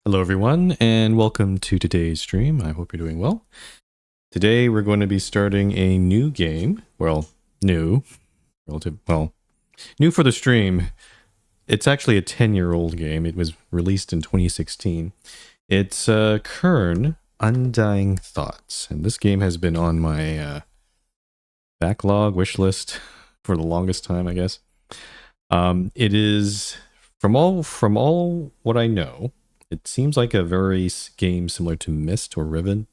Hello everyone and welcome to today's stream. I hope you're doing well. Today we're going to be starting a new game. Well, new. New for the stream. It's actually a 10-year-old game. It was released in 2016. It's Quern, Undying Thoughts. And this game has been on my backlog wish list for the longest time, I guess. It is from all what I know, it seems like a very game similar to Myst or Riven.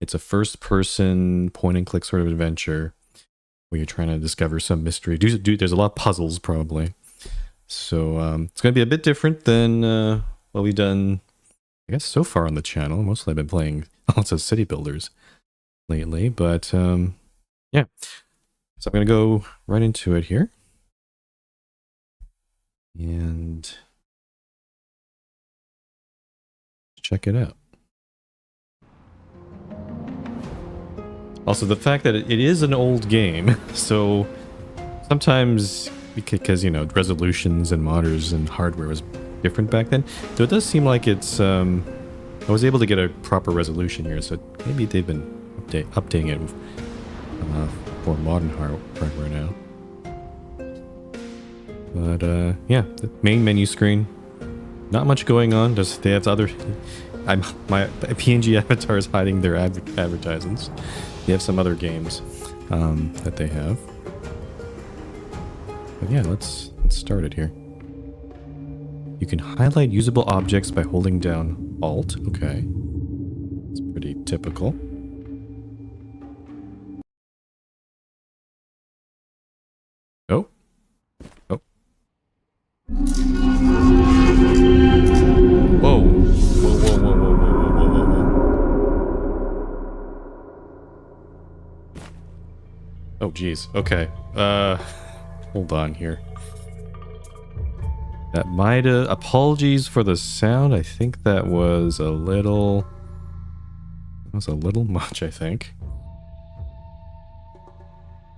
It's a first-person point-and-click sort of adventure where you're trying to discover some mystery. There's a lot of puzzles, probably. So it's going to be a bit different than what we've done, I guess, so far on the channel. Mostly I've been playing lots of city builders lately, but yeah. So I'm going to go right into it here. And check it out. Also, the fact that it is an old game, so sometimes, because, you know, resolutions and modders and hardware was different back then, though it does seem like it's, I was able to get a proper resolution here, so maybe they've been updating it for modern hardware now. But, yeah, the main menu screen. Not much going on. They have other. My PNG avatar is hiding their advertisements. They have some other games that they have. But yeah, let's start it here. You can highlight usable objects by holding down Alt. Okay, it's pretty typical. Oh. Oh. Whoa. Oh, geez. Okay. Hold on here. That might have... Apologies for the sound. I think that was a little... That was a little much, I think.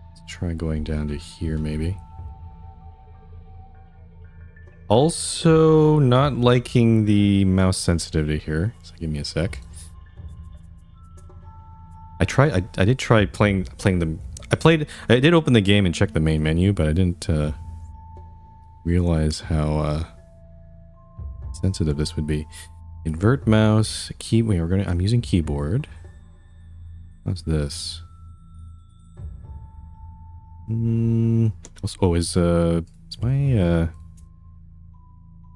Let's try going down to here, maybe. Also, not liking the mouse sensitivity here. So give me a sec. I did try playing the... I did open the game and check the main menu, but I didn't realize how sensitive this would be. Invert mouse, I'm using keyboard. What's this? Oh, is my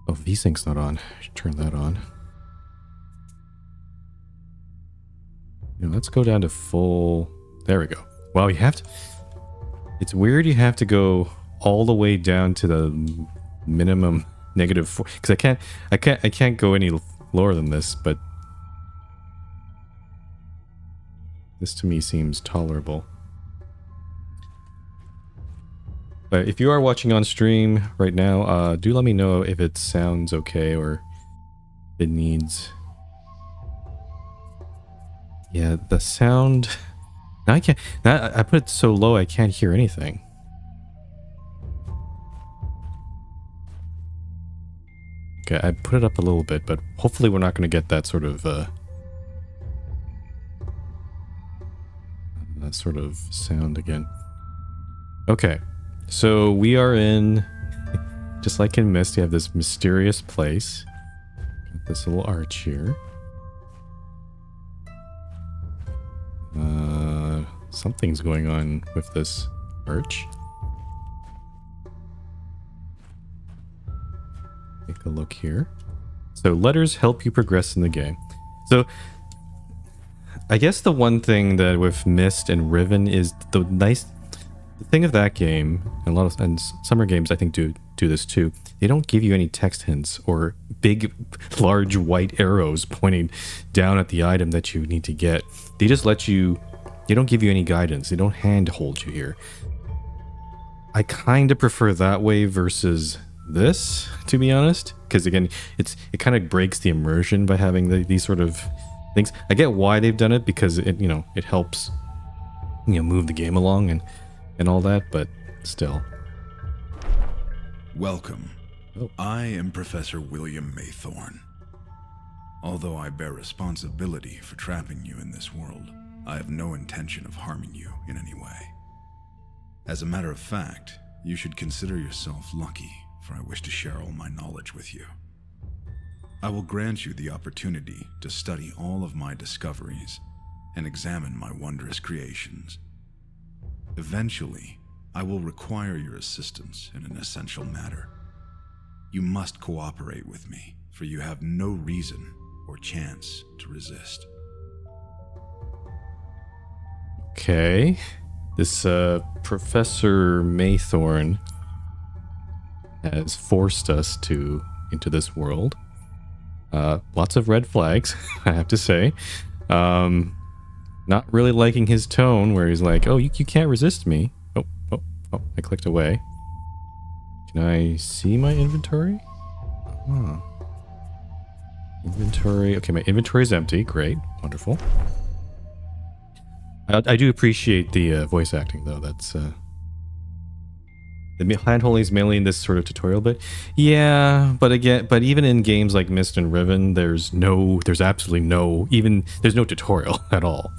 oh, VSync's not on. I should turn that on. You know, let's go down to full. There we go. Wow, you have to... It's weird you have to go all the way down to the minimum -4, because I can't go any lower than this, but this to me seems tolerable. But if you are watching on stream right now, do let me know if it sounds okay or if it needs... Yeah, the sound... Now I can't... Now I put it so low I can't hear anything. Okay, I put it up a little bit, but hopefully we're not going to get that sort of sound again. Okay, so we are in... Just like in Myst, you have this mysterious place. Got this little arch here. Something's going on with this arch. Take a look here. So letters help you progress in the game. So I guess the one thing that with Myst and Riven is the thing of that game, and summer games I think do this too. They don't give you any text hints or big, large white arrows pointing down at the item that you need to get. They just let you... They don't give you any guidance. They don't handhold you here. I kind of prefer that way versus this, to be honest. Because again, it kind of breaks the immersion by having these sort of things. I get why they've done it, because it helps, move the game along and all that, but still. Welcome. I am Professor William Maythorn. Although I bear responsibility for trapping you in this world, I have no intention of harming you in any way. As a matter of fact, you should consider yourself lucky, for I wish to share all my knowledge with you. I will grant you the opportunity to study all of my discoveries and examine my wondrous creations. Eventually, I will require your assistance in an essential matter. You must cooperate with me, for you have no reason or chance to resist. Okay. This Professor Maythorn has forced us into this world. Lots of red flags, I have to say. Not really liking his tone where he's like, oh, you can't resist me. Oh, I clicked away. Can I see my inventory? Huh. Inventory. Okay, my inventory is empty. Great. Wonderful. I do appreciate the voice acting, though. That's the handholding is mainly in this sort of tutorial, but yeah. But even in games like Myst and Riven, there's absolutely no tutorial at all.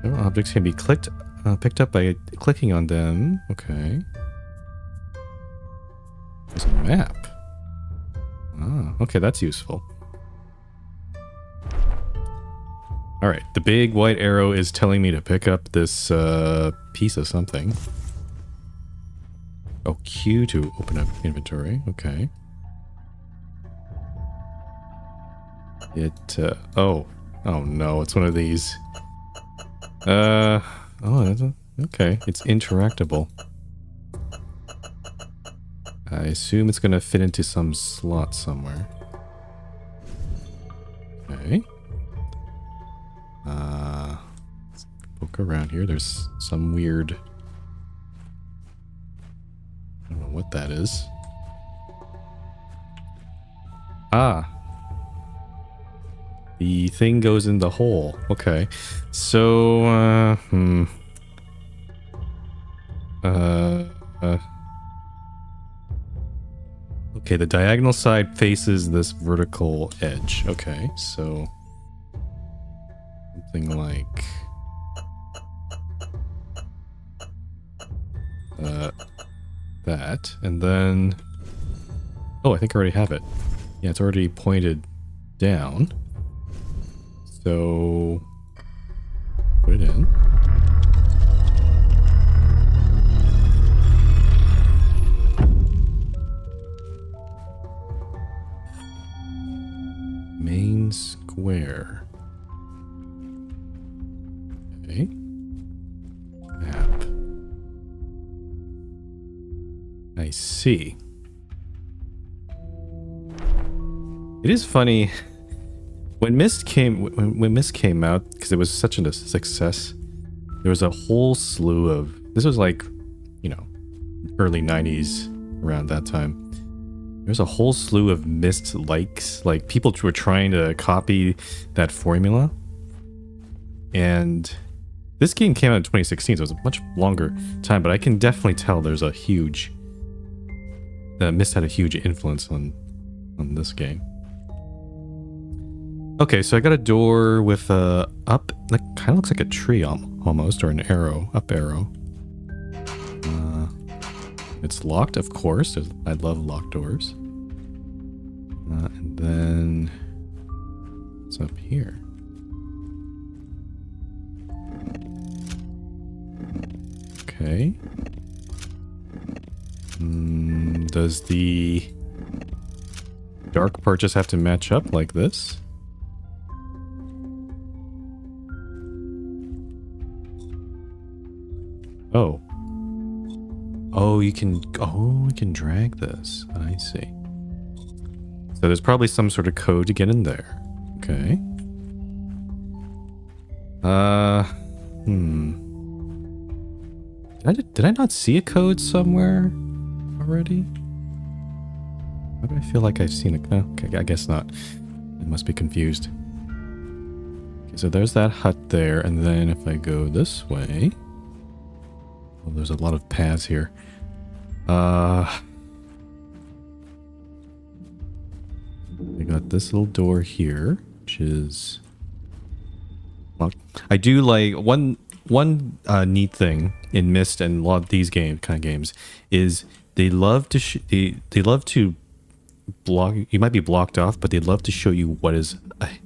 Objects can be picked up by clicking on them. Okay. There's a map. Ah, okay, that's useful. All right, the big white arrow is telling me to pick up this piece of something. Oh, Q to open up inventory. Okay. Oh no, it's one of these. Okay, it's interactable. I assume it's gonna fit into some slot somewhere. Okay. Let's poke around here. There's some weird... I don't know what that is. Ah. The thing goes in the hole. Okay. So, okay, the diagonal side faces this vertical edge. Okay, so... something like... that. And then... oh, I think I already have it. Yeah, it's already pointed down. So... put it in. Main square. Okay. Map. I see. It is funny when Myst came out, because it was such a success. There was a whole slew of, this was like, you know, early 90s, around that time. There's a whole slew of Myst likes, like people were trying to copy that formula. And this game came out in 2016, so it was a much longer time, but I can definitely tell there's a huge... Myst had a huge influence on this game. Okay, so I got a door with a up... like, kind of looks like a tree almost, or an arrow, up arrow. It's locked, of course. I love locked doors. And then... what's up here? Okay. Does the dark part just have to match up like this? Oh. Oh, you can... oh, we can drag this. I see. So there's probably some sort of code to get in there. Okay. Did I not see a code somewhere already? Why do I feel like I've seen it? Oh, okay, I guess not. I must be confused. Okay, so there's that hut there, and then if I go this way... well, there's a lot of paths here. I got this little door here, which is locked. I do like one neat thing in Myst and a lot of these kind of games is they love to they love to block. You might be blocked off, but they love to show you what is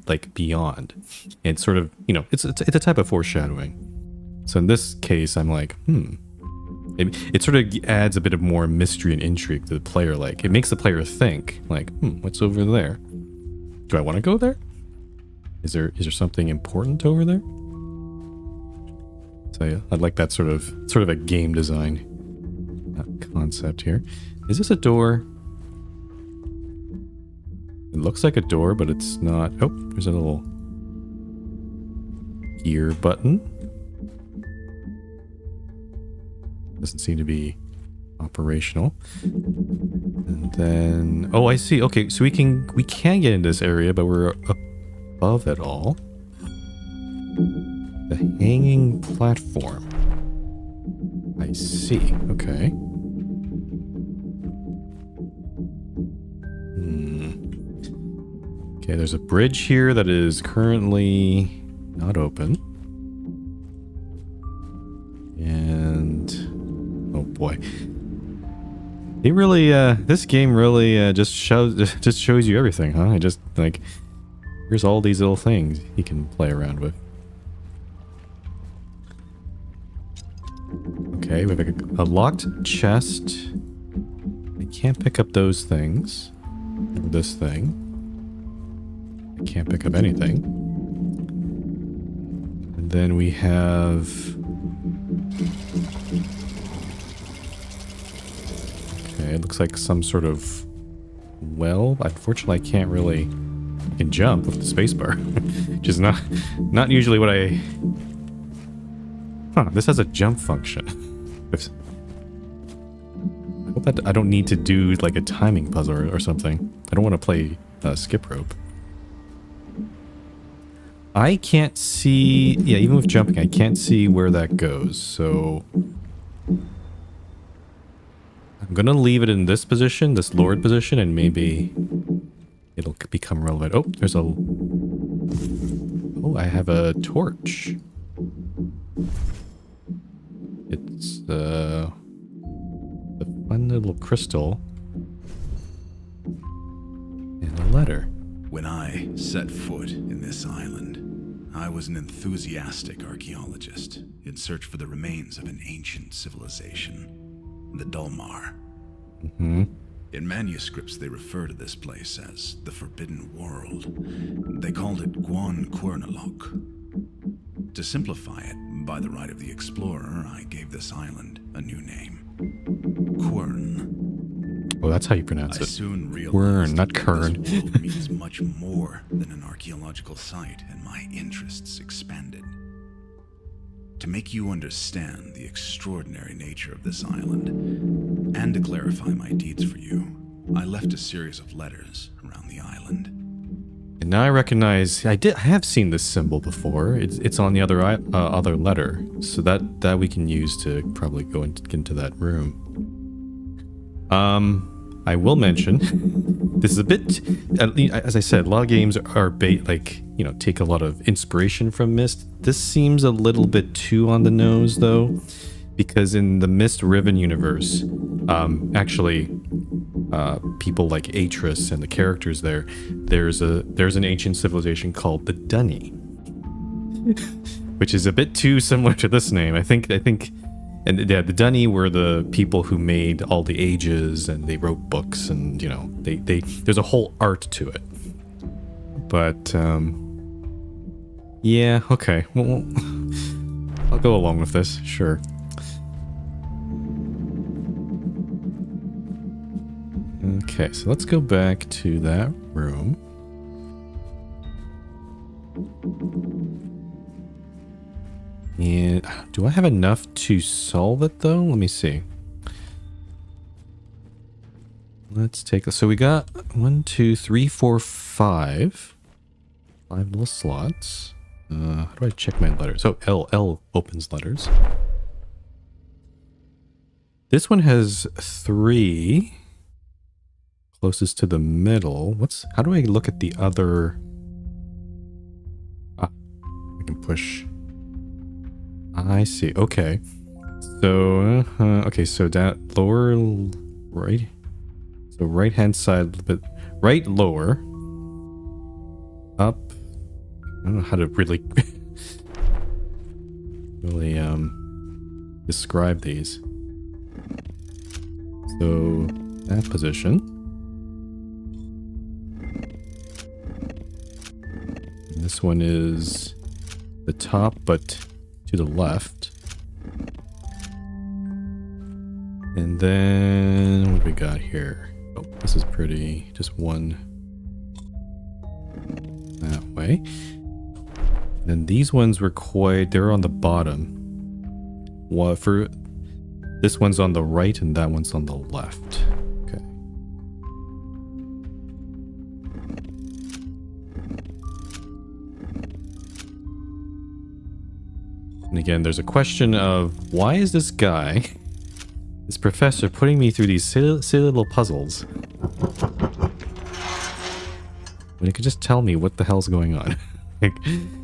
like beyond, and sort of, you know, it's a type of foreshadowing. So in this case, I'm like, it sort of adds a bit of more mystery and intrigue to the player. Like, it makes the player think, like, what's over there? Do I want to go there? Is there something important over there? So yeah, I like that sort of a game design concept here. Is this a door? It looks like a door, but it's not. Oh, there's a little gear button. Doesn't seem to be operational. And then, oh, I see. Okay, so we can get in this area, but we're above it all. The hanging platform. I see. Okay. Okay, there's a bridge here that is currently not open. And oh boy. It really this game really just shows you everything, huh? I just like, here's all these little things you can play around with. Okay, we have a locked chest. I can't pick up those things. Or this thing. I can't pick up anything. And then we have... Okay, it looks like some sort of well. Unfortunately, I can't really... I can jump with the spacebar, which is not usually what I... Huh, this has a jump function. I hope that I don't need to do like a timing puzzle or something. I don't want to play skip rope. I can't see... Yeah, even with jumping, I can't see where that goes, so... I'm gonna leave it in this position, this lowered position, and maybe it'll become relevant. Oh, there's a... Oh, I have a torch. It's a fun little crystal. And a letter. When I set foot in this island, I was an enthusiastic archaeologist in search for the remains of an ancient civilization, the Dulmar. Mm-hmm. In manuscripts, they refer to this place as the Forbidden World. They called it Quern. To simplify it, by the right of the explorer, I gave this island a new name. Quern. Oh, that's how you pronounce I it. soon realized Quern, not that Kern. this world means much more than an archaeological site, and my interests expanded. To make you understand the extraordinary nature of this island, and to clarify my deeds for you, I left a series of letters around the island. And now I recognize I have seen this symbol before. It's on the other letter, so that we can use to probably go into that room. I will mention this is a bit, as I said, a lot of games are take a lot of inspiration from Myst. This seems a little bit too on the nose though, because in the Myst Riven universe, people like Atris and the characters there's an ancient civilization called the Dunny, which is a bit too similar to this name. I think, and yeah, the Dunny were the people who made all the ages, and they wrote books, and you know, they there's a whole art to it. But yeah, okay, well, I'll go along with this, sure. Okay, so let's go back to that room. And do I have enough to solve it though? Let me see. Let's take, so we got 1, 2, 3, 4, 5 little slots. How do I check my letters? Oh, L opens letters. This one has 3 Closest to the middle. How do I look at the other? Ah, I can push. I see. Okay. So, okay, so that lower right. So right hand side, but right lower. Up. I don't know how to really describe these. So that position. And this one is the top, but to the left. And then what do we got here? Oh, this is pretty. Just one that way. And then these ones were they're on the bottom. For this one's on the right and that one's on the left. Okay. And again, there's a question of why is this guy, this professor, putting me through these silly little puzzles when he could just tell me what the hell's going on? Like,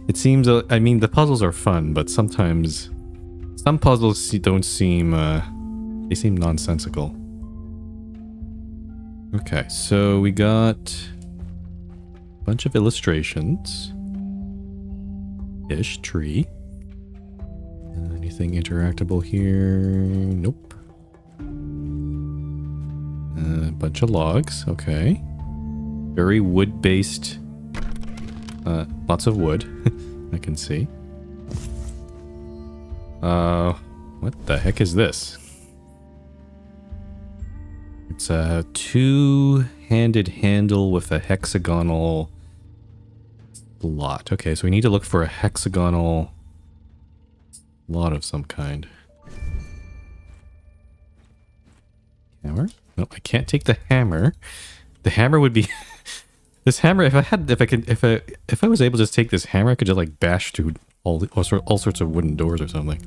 it seems, I mean, the puzzles are fun, but sometimes some puzzles don't seem, they seem nonsensical. Okay, so we got a bunch of illustrations. Ish, tree. Anything interactable here? Nope. A bunch of logs, okay. Very wood-based. Lots of wood, I can see. What the heck is this? It's a two-handed handle with a hexagonal slot. Okay, so we need to look for a hexagonal slot of some kind. Hammer? No, I can't take the hammer. The hammer would be this hammer. If I was able to just take this hammer, I could just like bash through all sorts of wooden doors or something.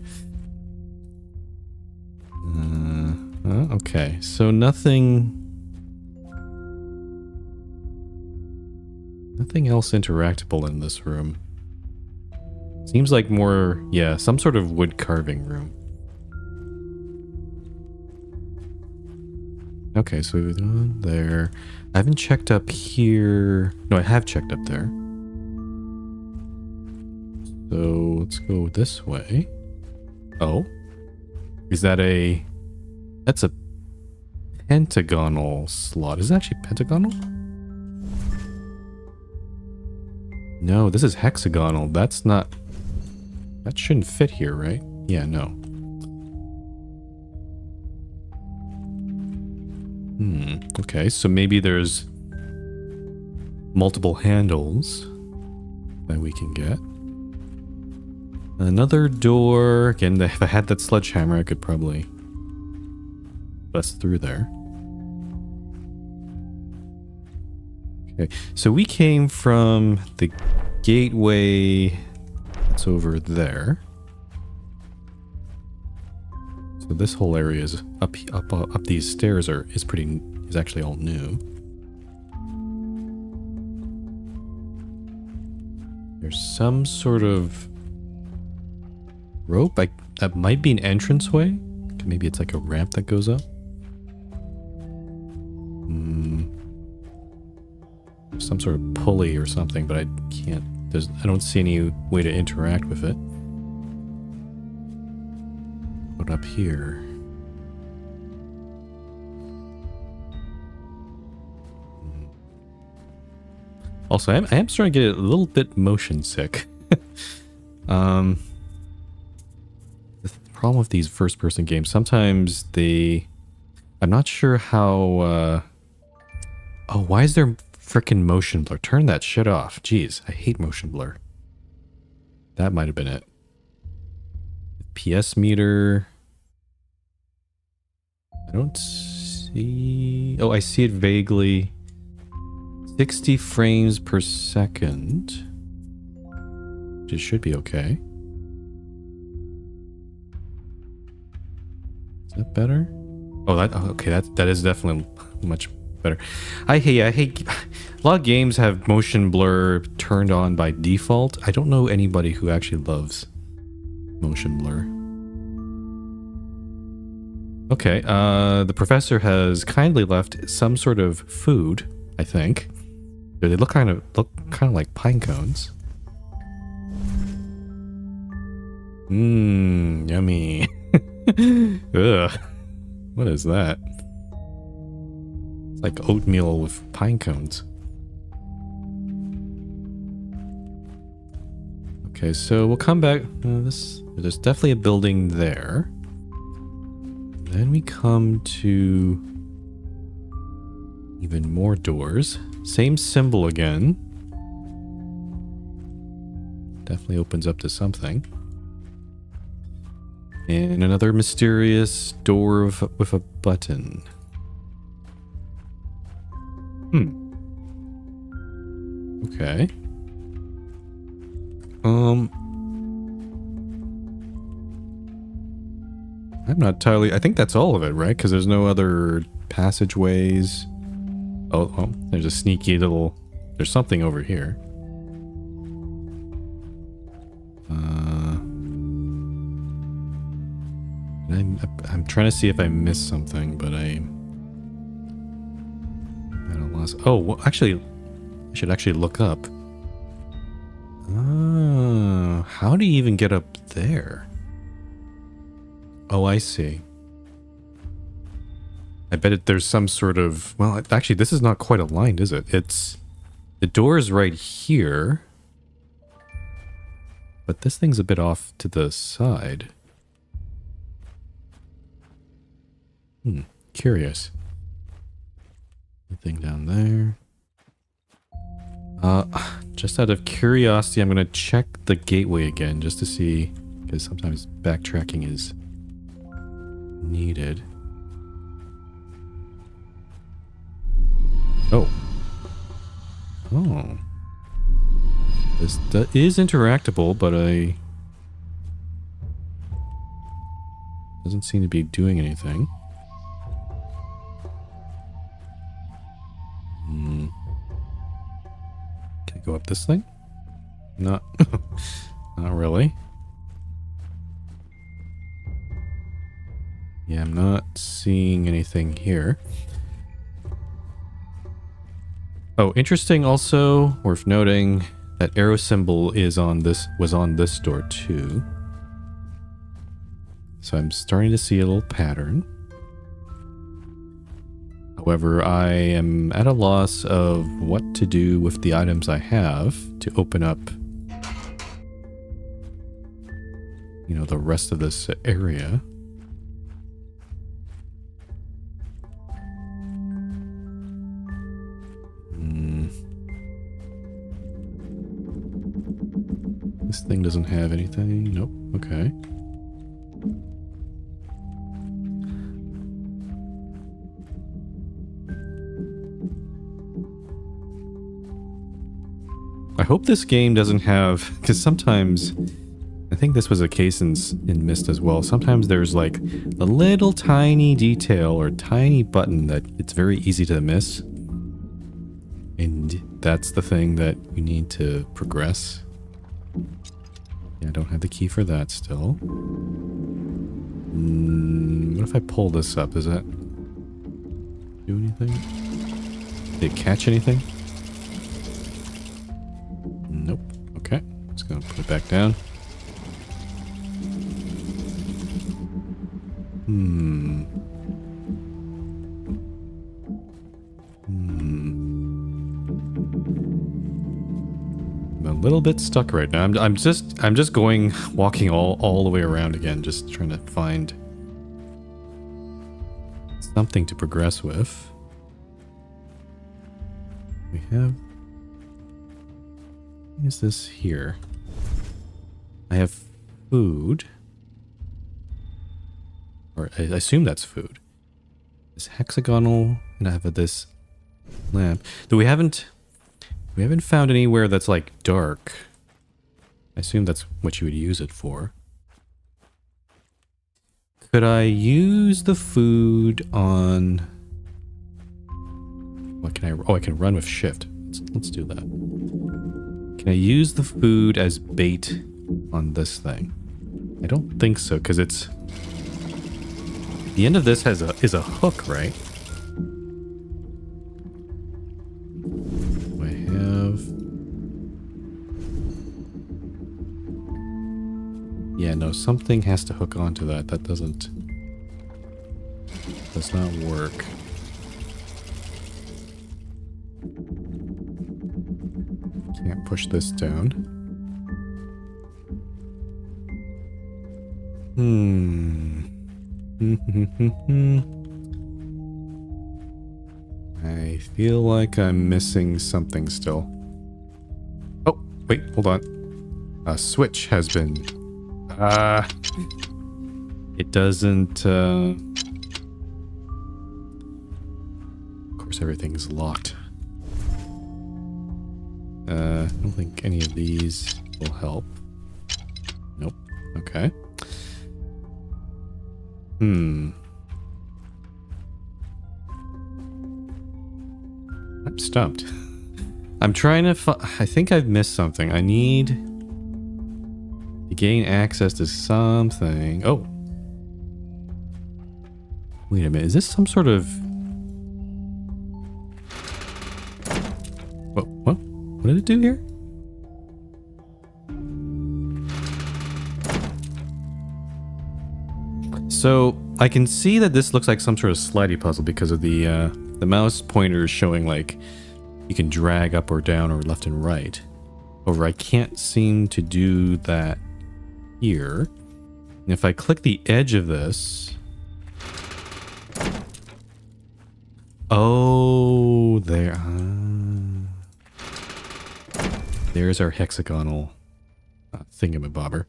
Okay, so nothing else interactable in this room. Seems like more, yeah, some sort of wood carving room. Okay, so we've gone there. I haven't checked up here. No, I have checked up there. So let's go this way. Oh, is that that's a pentagonal slot. Is it actually pentagonal? No, this is hexagonal. That shouldn't fit here, right? Yeah, no. Okay, so maybe there's multiple handles that we can get. Another door. Again, if I had that sledgehammer, I could probably bust through there. Okay, so we came from the gateway that's over there. So this whole area is up these stairs is actually all new. There's some sort of rope. That might be an entranceway. Maybe it's like a ramp that goes up. Some sort of pulley or something, but I don't see any way to interact with it. What up here? Also, I am starting to get a little bit motion sick. The problem with these first-person games, sometimes I'm not sure how. Oh, why is there frickin' motion blur? Turn that shit off. Jeez, I hate motion blur. That might have been it. PS meter. I don't see. Oh, I see it vaguely. 60 frames per second. It should be okay. Is that better? Oh, okay. That is definitely much better. I hate a lot of games have motion blur turned on by default. I don't know anybody who actually loves motion blur. Okay, the professor has kindly left some sort of food, I think. They look kind of like pine cones. Mmm, yummy. Ugh. What is that? It's like oatmeal with pine cones. Okay, so we'll come back. There's definitely a building there. Then we come to even more doors. Same symbol again. Definitely opens up to something. And another mysterious door with a button. Okay. I'm not entirely... I think that's all of it, right? Because there's no other passageways. Oh, there's a sneaky little... There's something over here. I'm trying to see if I missed something, but I'm at a loss. Oh, well, actually, I should actually look up. How do you even get up there? Oh, I see. I bet there's some sort of... Well, actually, this is not quite aligned, is it? It's... The door is right here. But this thing's a bit off to the side. Curious. Anything down there? Just out of curiosity, I'm going to check the gateway again just to see, because sometimes backtracking is needed. Oh. Oh. This is interactable, but doesn't seem to be doing anything. Can I go up this thing? Not, not really. Yeah, I'm not seeing anything here. Oh, interesting also, worth noting, that arrow symbol was on this door too. So I'm starting to see a little pattern. However, I am at a loss of what to do with the items I have to open up, you know, the rest of this area. This thing doesn't have anything. Nope. Okay. I hope this game doesn't have, because sometimes, I think this was a case in Myst as well, sometimes there's like a little tiny detail or tiny button that it's very easy to miss. And that's the thing that you need to progress. Yeah, I don't have the key for that still. What if I pull this up? Does that do anything? Did it catch anything? Nope. Okay. Just gonna put it back down. I'm a little bit stuck right now. I'm just walking all the way around again, just trying to find something to progress with. We have... What is this here? I have food. Or I assume that's food. It's hexagonal, and I have this lamp. Though we haven't found anywhere that's like dark. I assume that's what you would use it for. Could I use the food on... What can I... Oh, I can run with shift. Let's do that. Can I use the food as bait on this thing? I don't think so, because it's... The end of this is a hook, right? Do I have... Yeah, no, something has to hook onto that. That does not work. Can't push this down. I feel like I'm missing something still. Oh, wait, hold on. A switch has been... it doesn't... Of course, everything's locked. I don't think any of these will help. Nope. Okay. I'm stumped. I'm trying to I think I've missed something. I need to gain access to something. Oh. Wait a minute. Is this some sort of... What? What did it do here? So I can see that this looks like some sort of slidey puzzle because of the mouse pointer is showing like you can drag up or down or left and right. However, I can't seem to do that here. And if I click the edge of this... Oh, there... There's our hexagonal thingamabobber.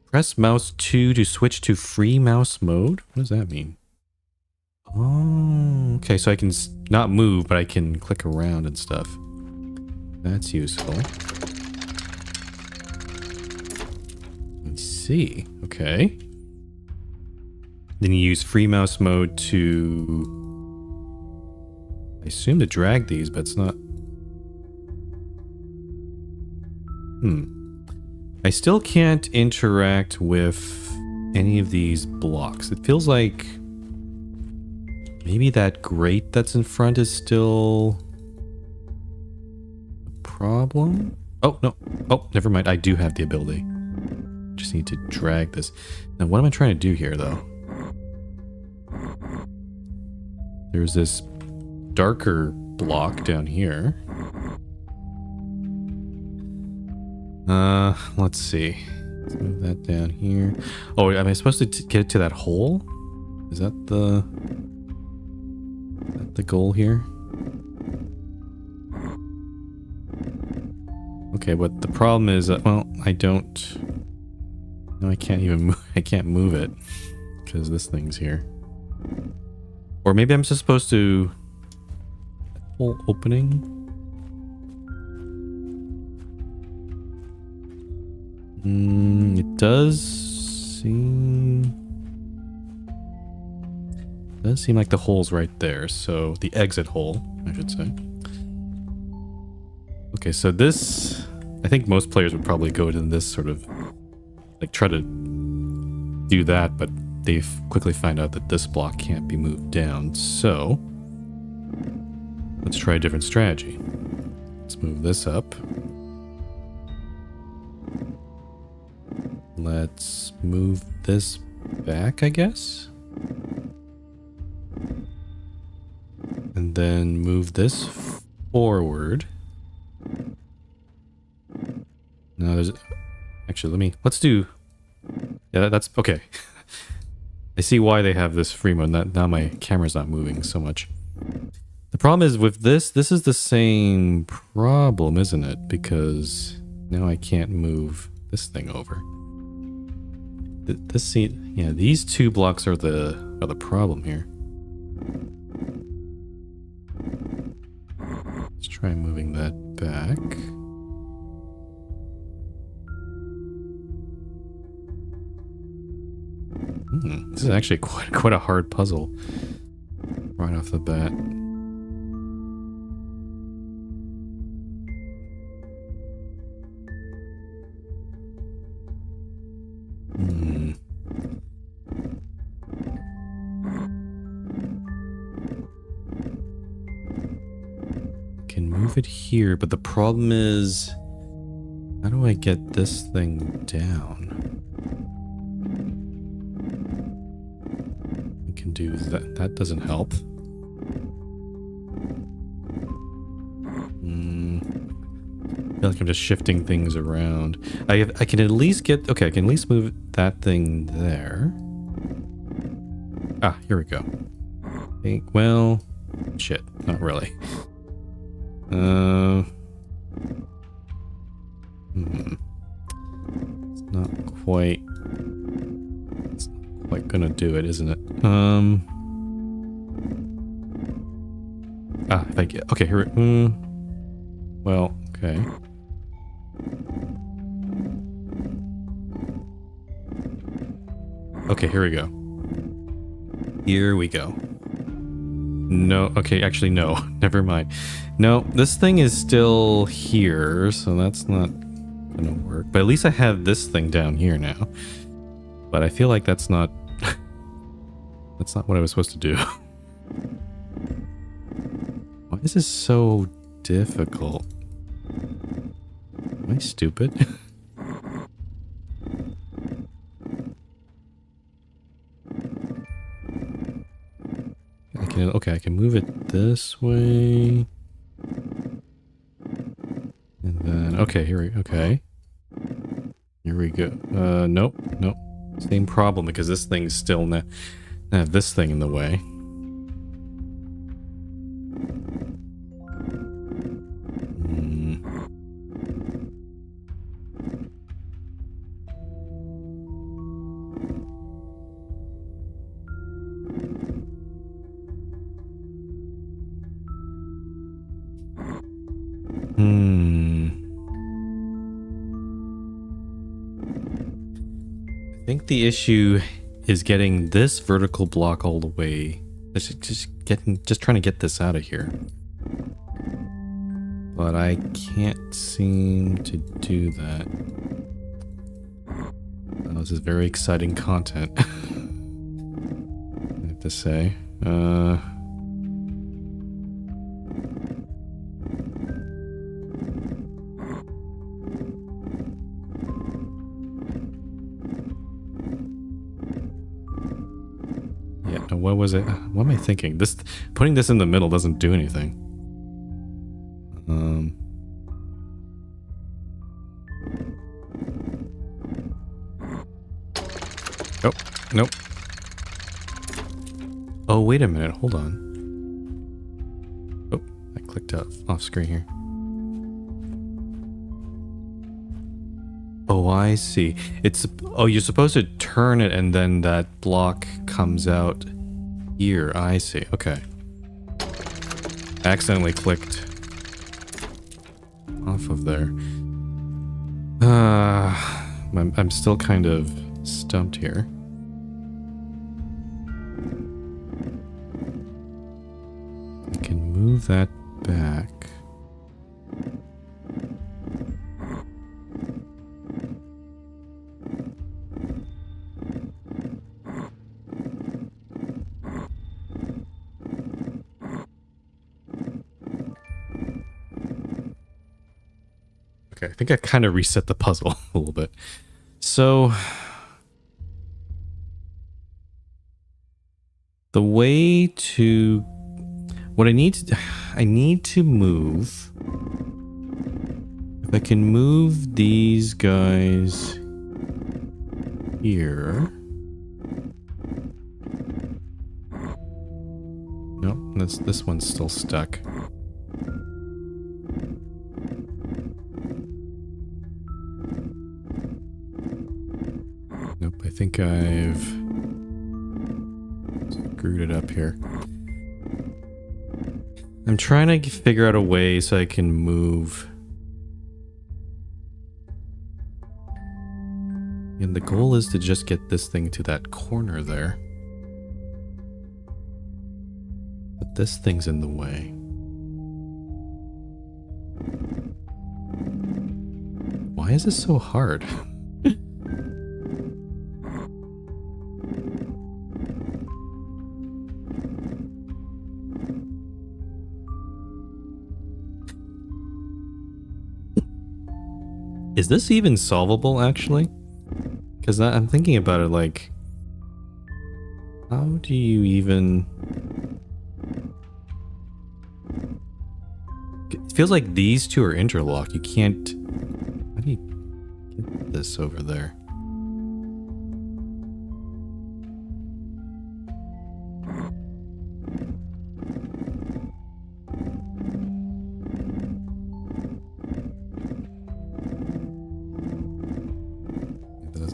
Press mouse 2 to switch to free mouse mode. What does that mean? Oh, okay. So I can not move, but I can click around and stuff. That's useful. Let's see. Okay. Then you use free mouse mode to... I assume to drag these, but it's not... I still can't interact with any of these blocks. It feels like maybe that grate that's in front is still a problem. Oh, no. Oh, never mind. I do have the ability. Just need to drag this. Now, what am I trying to do here, though? There's this darker block down here. Let's see. Let's move that down here. Oh, am I supposed to get it to that hole? Is that the goal here? Okay, but the problem is that, well, I don't... No, I can't even move. I can't move it because this thing's here. Or maybe I'm just supposed to... Hole opening? It does seem like the hole's right there. So the exit hole, I should say. Okay, so this, I think most players would probably go to this sort of, like try to do that, but they quickly find out that this block can't be moved down. So let's try a different strategy. Let's move this up. Let's move this back, I guess. And then move this forward. No, there's... Actually, let's do... Yeah, that's... Okay. I see why they have this free mode. Now my camera's not moving so much. The problem is with this is the same problem, isn't it? Because now I can't move this thing over. Yeah, these two blocks are the problem here. Let's try moving that back. This is actually quite a hard puzzle. right off the bat. Can move it here, but the problem is, how do I get this thing down? I can do that. That doesn't help. I feel like I'm just shifting things around. I can at least get... Okay, I can at least move that thing there. Ah, here we go. Okay, well... Shit, not really. It's not quite... It's not quite gonna do it, isn't it? Ah, if I get... Okay, here... well, okay. Okay, here we go. Here we go. No, okay, actually no. Never mind. No, this thing is still here, so that's not gonna work. But at least I have this thing down here now. But I feel like that's not... that's not what I was supposed to do. Why is this so difficult? Am I stupid? Okay, I can move it this way. And then, okay, here we go. Nope. Same problem because this thing's still have this thing in the way. I think the issue is getting this vertical block all the way. Just trying to get this out of here. But I can't seem to do that. Oh, this is very exciting content. I have to say. What was it? What am I thinking? Putting this in the middle doesn't do anything. Oh, nope. Oh, wait a minute. Hold on. Oh, I clicked off screen here. Oh, I see. Oh, you're supposed to turn it and then that block comes out here. I see. Okay. I accidentally clicked off of there. I'm still kind of stumped here. I can move that back. Okay, I think I kind of reset the puzzle a little bit. So, the way to... What I need to move... If I can move these guys here... Nope, this one's still stuck. Nope, I think I've screwed it up here. I'm trying to figure out a way so I can move. And the goal is to just get this thing to that corner there. But this thing's in the way. Why is this so hard? Is this even solvable, actually? Because I'm thinking about it like, how do you even... It feels like these two are interlocked. You can't... How do you get this over there?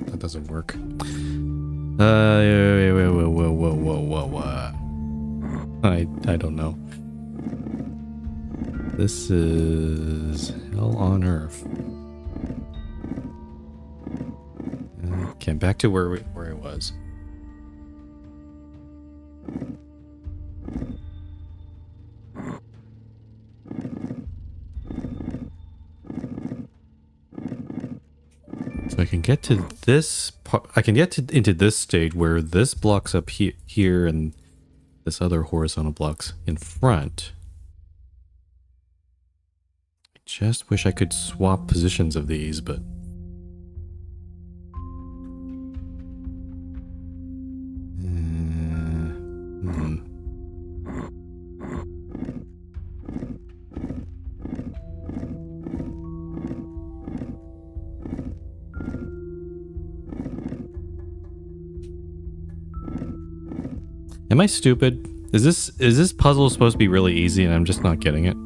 That doesn't work. I don't know. This is hell on earth. Okay, back to where I was. So I can get to this part. I can get into this stage where this blocks up here and this other horizontal blocks in front. I just wish I could swap positions of these, but Am I stupid? Is this puzzle supposed to be really easy and I'm just not getting it?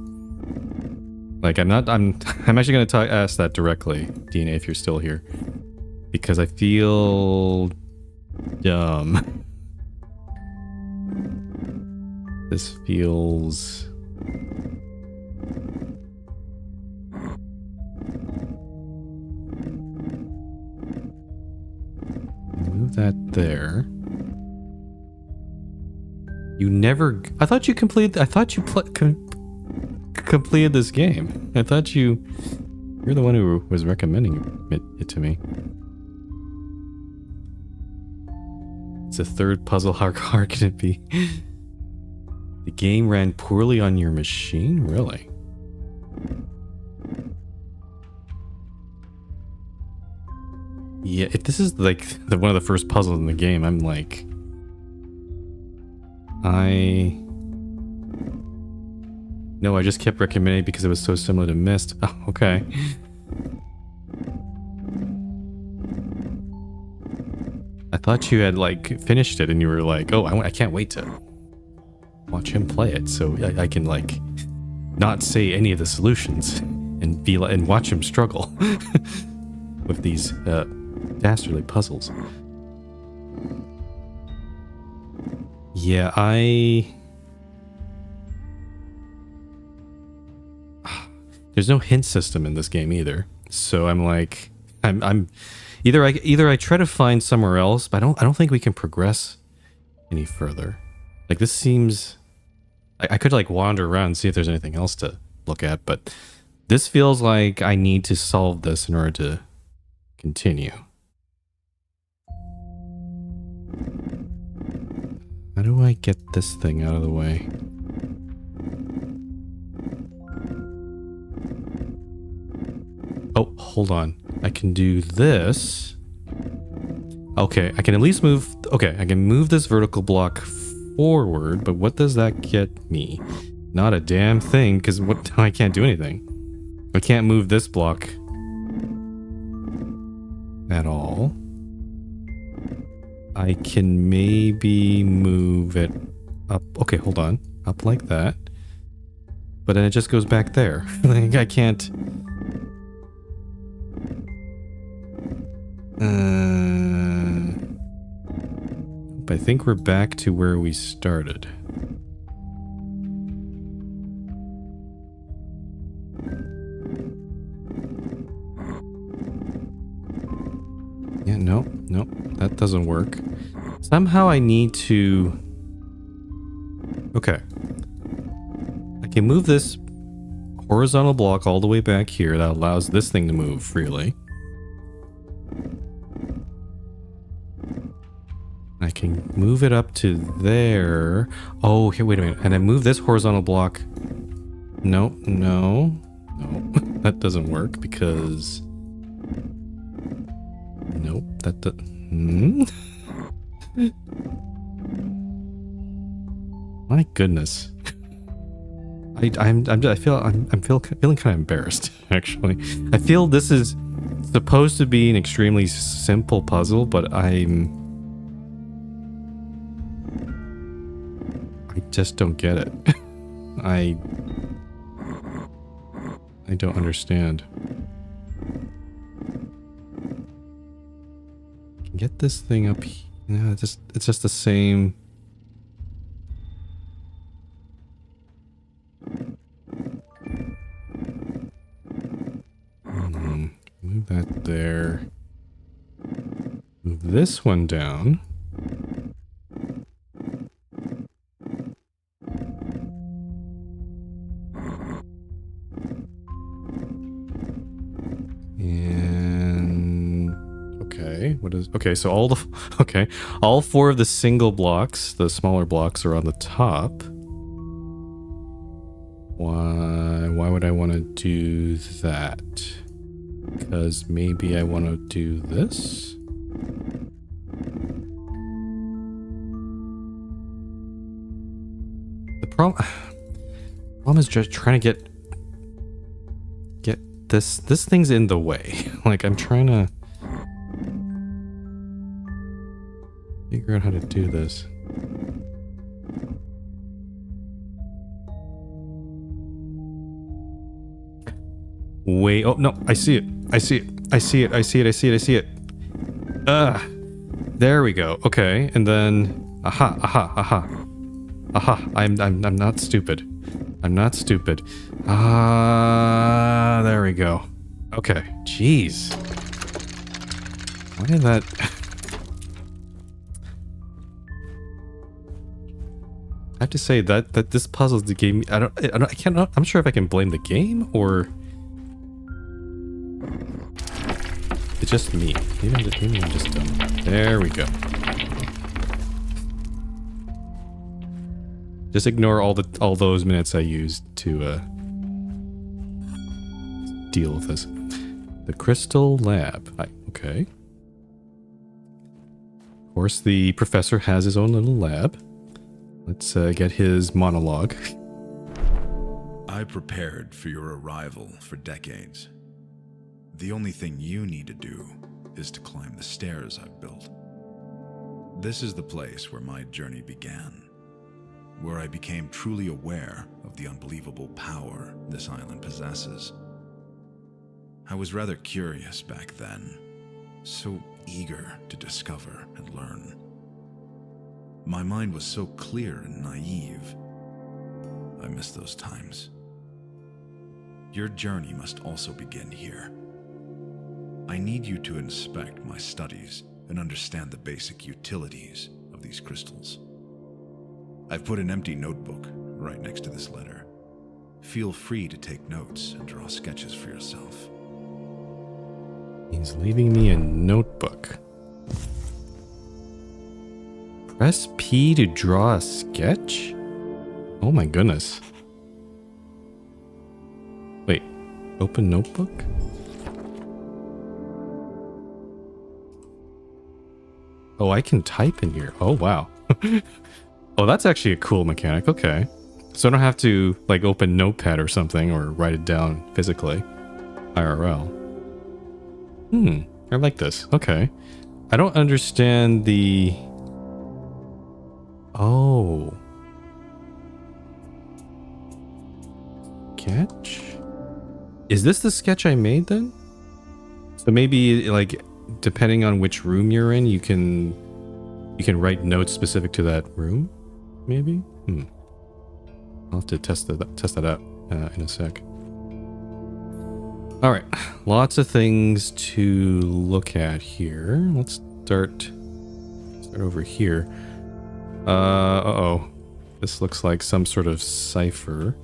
Like I'm actually going to ask that directly, Dina, if you're still here. Because I feel dumb. This feels... Move that there. You never... I thought you completed... I thought you completed this game. I thought you're the one who was recommending it to me. It's a third puzzle. How hard can it be? The game ran poorly on your machine? Really? Yeah, if this is like one of the first puzzles in the game, I'm like... No, I just kept recommending it because it was so similar to Myst. Oh, okay. I thought you had like finished it and you were like, oh, I can't wait to watch him play it so I can like not say any of the solutions and be like, and watch him struggle with these dastardly puzzles. Yeah, there's no hint system in this game either. So I'm like, I'm either I try to find somewhere else, but I don't think we can progress any further. Like this seems, I could like wander around and see if there's anything else to look at, but this feels like I need to solve this in order to continue. How do I get this thing out of the way? Oh, hold on. I can do this. Okay, I can at least move... Okay, I can move this vertical block forward, but what does that get me? Not a damn thing, because I can't do anything. I can't move this block at all. I can maybe move it up. Okay, hold on. Up like that. But then it just goes back there. Like, I can't... I think we're back to where we started. Yeah, no, that doesn't work. Somehow I need to... Okay, Okay, move this horizontal block all the way back here. That allows this thing to move freely. I can move it up to there. Oh, here, wait a minute. And I move this horizontal block. No, no, no. That doesn't work because... Nope, that does... My goodness. I'm feeling kind of embarrassed, actually. I feel this is supposed to be an extremely simple puzzle, but I just don't get it. I don't understand. I can get this thing up here. No, it's just the same. Move that there. Move this one down. And okay, what is okay? So all four of the single blocks, the smaller blocks, are on the top. Why would I want to do that? Because maybe I want to do this. The problem is just trying to get this thing's in the way. Like, I'm trying to figure out how to do this. Wait, oh no, I see it. I see it. I see it. I see it. I see it. I see it. There we go. Okay, and then aha, aha, aha. Aha, I'm not stupid. I'm not stupid. Ah, there we go. Okay. Jeez. Why did that I have to say that this puzzle the game I'm sure if I can blame the game or it's just me. Maybe I'm just dumb. There we go. Just ignore all those minutes I used to deal with this. The Crystal Lab. Okay. Of course, the professor has his own little lab. Let's get his monologue. I prepared for your arrival for decades. The only thing you need to do is to climb the stairs I've built. This is the place where my journey began, where I became truly aware of the unbelievable power this island possesses. I was rather curious back then, so eager to discover and learn. My mind was so clear and naive. I miss those times. Your journey must also begin here. I need you to inspect my studies and understand the basic utilities of these crystals. I've put an empty notebook right next to this letter. Feel free to take notes and draw sketches for yourself. He's leaving me a notebook. Press P to draw a sketch? Oh my goodness. Wait, open notebook? Oh, I can type in here. Oh, wow. Oh, that's actually a cool mechanic. Okay. So I don't have to, like, open Notepad or something or write it down physically. IRL. I like this. Okay. I don't understand the... Oh. Sketch? Is this the sketch I made then? So maybe, like, depending on which room you're in, you can write notes specific to that room, maybe? I'll have to test that out in a sec. All right, lots of things to look at here. Let's start over here. Uh-oh. This looks like some sort of cipher.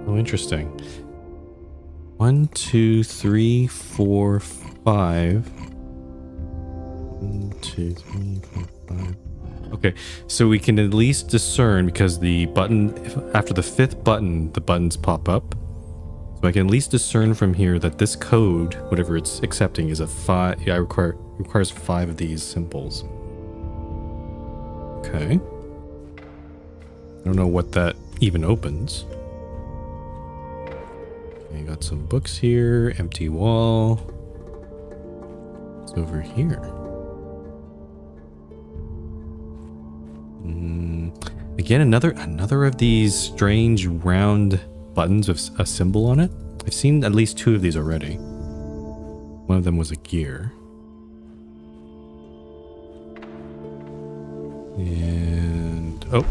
Oh, interesting. 1, 2, 3, 4, 5. 1, 2, 3, 4, 5. Okay, so we can at least discern because the button, after the 5th button, the buttons pop up. So I can at least discern from here that this code, whatever it's accepting, is a 5. Yeah, requires 5 of these symbols. Okay. I don't know what that even opens. Okay, got some books here. Empty wall. What's over here? Again, another of these strange round buttons with a symbol on it. I've seen at least 2 of these already. One of them was a gear. And oh,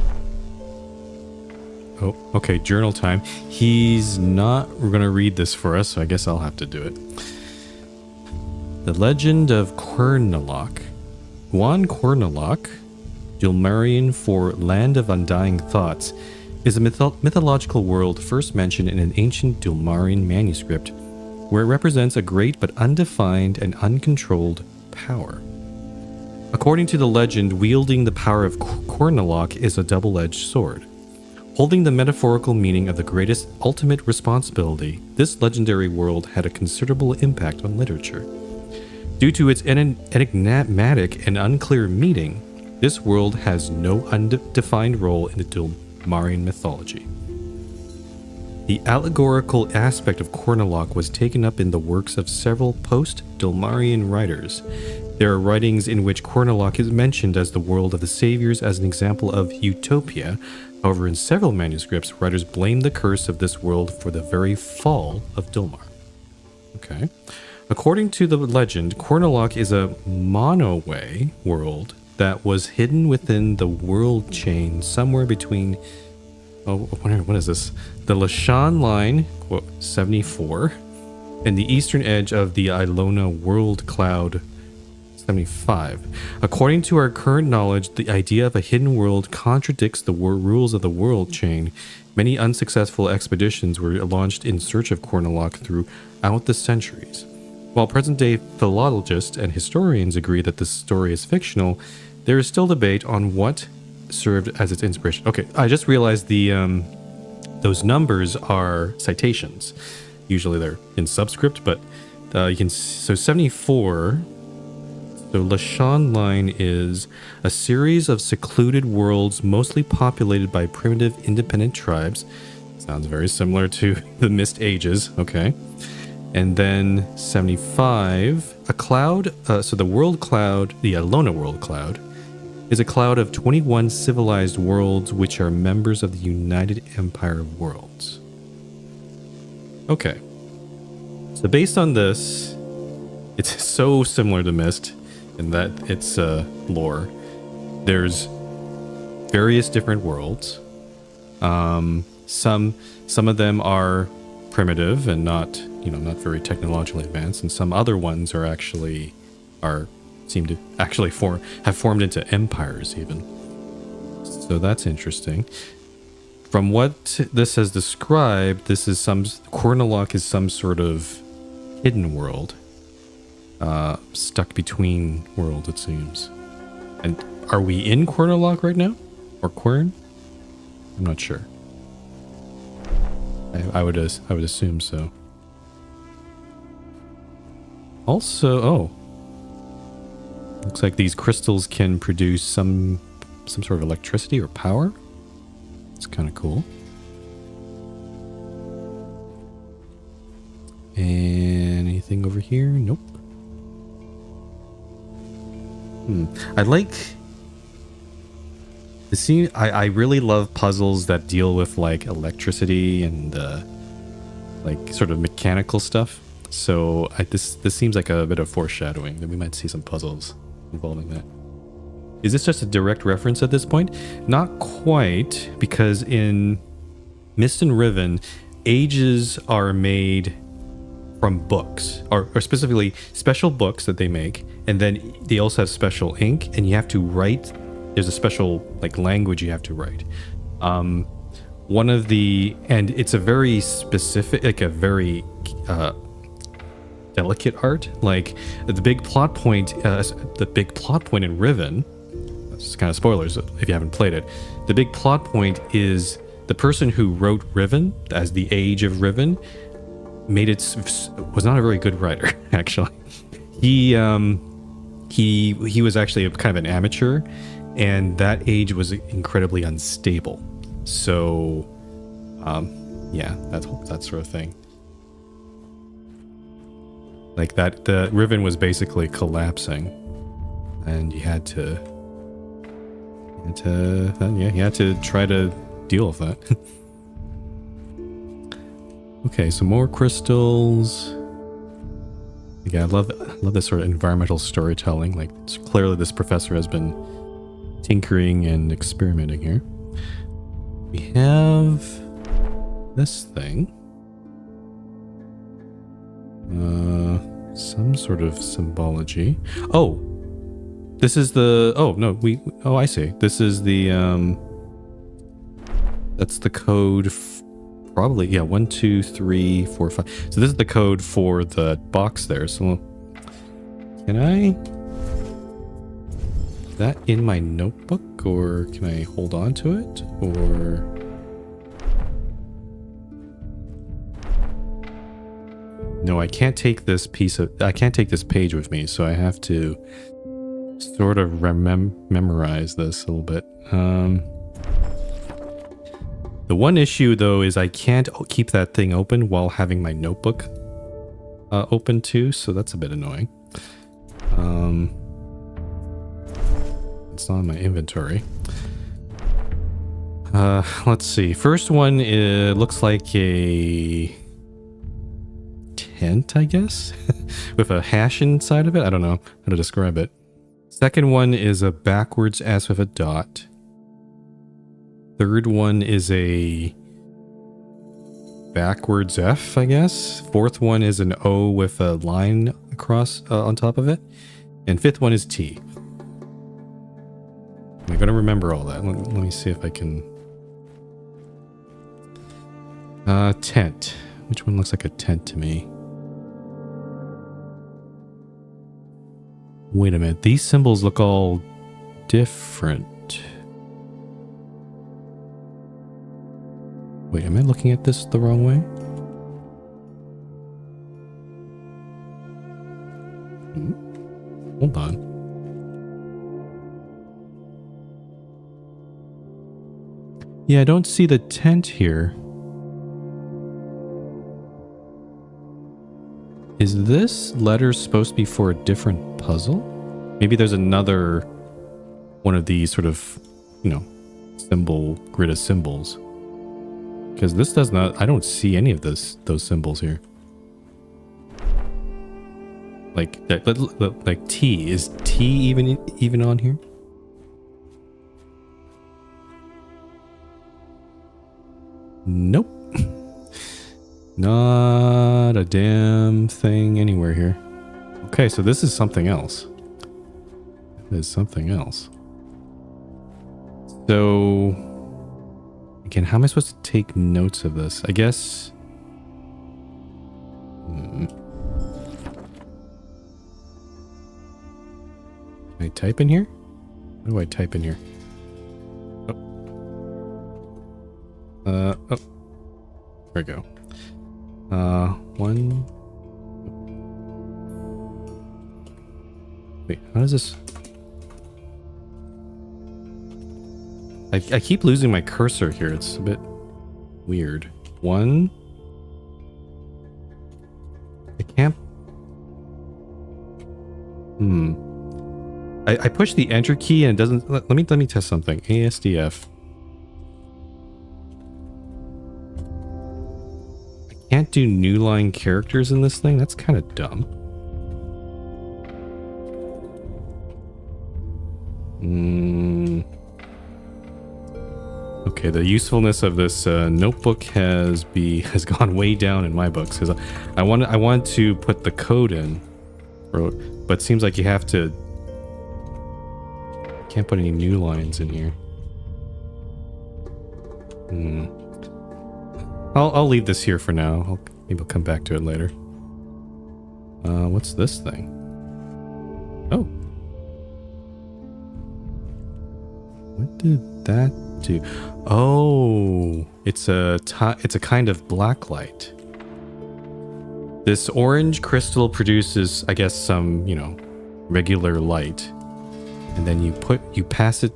okay, journal time. He's not gonna read this for us, so I guess I'll have to do it. The Legend of Quern. Juan Quern, Dulmarian for Land of Undying Thoughts, is a mythological world first mentioned in an ancient Dulmarian manuscript, where it represents a great but undefined and uncontrolled power. According to the legend, wielding the power of Quern is a double-edged sword. Holding the metaphorical meaning of the greatest ultimate responsibility, this legendary world had a considerable impact on literature. Due to its enigmatic and unclear meaning, this world has no undefined role in the Dulmarian mythology. The allegorical aspect of Quern was taken up in the works of several post-Dulmarian writers. There are writings in which Quern is mentioned as the world of the saviors as an example of utopia. However, in several manuscripts, writers blame the curse of this world for the very fall of Dulmar. Okay. According to the legend, Quern is a monoway world that was hidden within the world chain somewhere between, what is this? The Lashan line, quote, 74, and the eastern edge of the Ilona world cloud, 75. According to our current knowledge, the idea of a hidden world contradicts the rules of the world chain. Many unsuccessful expeditions were launched in search of Quern throughout the centuries. While present-day philologists and historians agree that this story is fictional, there is still debate on what served as its inspiration. Okay, I just realized those numbers are citations. Usually they're in subscript, but you can, so 74. So Lashan Line is a series of secluded worlds mostly populated by primitive independent tribes. Sounds very similar to the Mist Ages, okay. And then 75, a cloud, so the world cloud, the Ilona world cloud, is a cloud of 21 civilized worlds which are members of the United Empire of Worlds. Okay. So based on this, it's so similar to Mist in that it's lore. There's various different worlds. Some of them are primitive and not very technologically advanced, and some other ones are seem to actually have formed into empires even. So that's interesting. From what this has described, Quern is some sort of hidden world, stuck between worlds, it seems. And are we in Quern right now, or Quern? I'm not sure. I would assume so. Also, looks like these crystals can produce some sort of electricity or power. It's kind of cool. And anything over here? Nope. I like the scene. I really love puzzles that deal with like electricity and like sort of mechanical stuff. So this seems like a bit of foreshadowing that we might see some puzzles involving that. Is this just a direct reference at this point? Not quite, because in Mist and Riven, ages are made from books, or specifically special books that they make, and then they also have special ink, and you have to write. There's a special like language you have to write. one of the, and it's a very specific, like a very delicate art. Like the big plot point in Riven, that's kind of spoilers if you haven't played it. The big plot point is the person who wrote Riven as the Age of Riven was not a very good writer. Actually, he was actually kind of an amateur, and that age was incredibly unstable. So, yeah, that sort of thing. Like that, the Riven was basically collapsing, and you had to try to deal with that. Okay, some more crystals. Yeah, I love this sort of environmental storytelling. Like, it's clearly this professor has been tinkering and experimenting here. We have this thing. Some sort of symbology. Oh, this is the. Oh no, I see. This is the. That's the code. Probably, yeah. 1, 2, 3, 4, 5. So this is the code for the box there. So, can I? Is that in my notebook, or can I hold on to it, or? No, I can't take this page with me, so I have to sort of memorize this a little bit. The one issue, though, is I can't keep that thing open while having my notebook open too, so that's a bit annoying. It's not in my inventory. Let's see. First one looks like a tent, I guess, with a hash inside of it. I don't know how to describe it. Second one is a backwards S with a dot. Third one is a backwards F, I guess. Fourth one is an O with a line across on top of it. And fifth one is T. I'm going to remember all that. Let me see if I can... tent. Which one looks like a tent to me? Wait a minute. These symbols look all different. Wait, am I looking at this the wrong way? Hold on. Yeah, I don't see the tent here. Is this letter supposed to be for a different puzzle? Maybe there's another one of these sort of, symbol grid of symbols. Because this does not, I don't see any of those symbols here. Like that, like T. Is T even on here? Nope. Not a damn thing anywhere here. Okay, so this is something else. It is something else. So, again, how am I supposed to take notes of this? I guess... Can I type in here? How do I type in here? Oh. There we go. One... Wait, how does this... I keep losing my cursor here. It's a bit weird. One... I can't... I push the enter key and it doesn't... Let me test something. ASDF. I can't do new line characters in this thing? That's kind of dumb. Okay, the usefulness of this notebook has gone way down in my books because I want to put the code in, but it seems like you have to. Can't put any new lines in here. I'll leave this here for now. Maybe I'll come back to it later. What's this thing? Oh. What did that do? Oh, it's a kind of black light. This orange crystal produces, I guess, some, regular light. And then you pass it,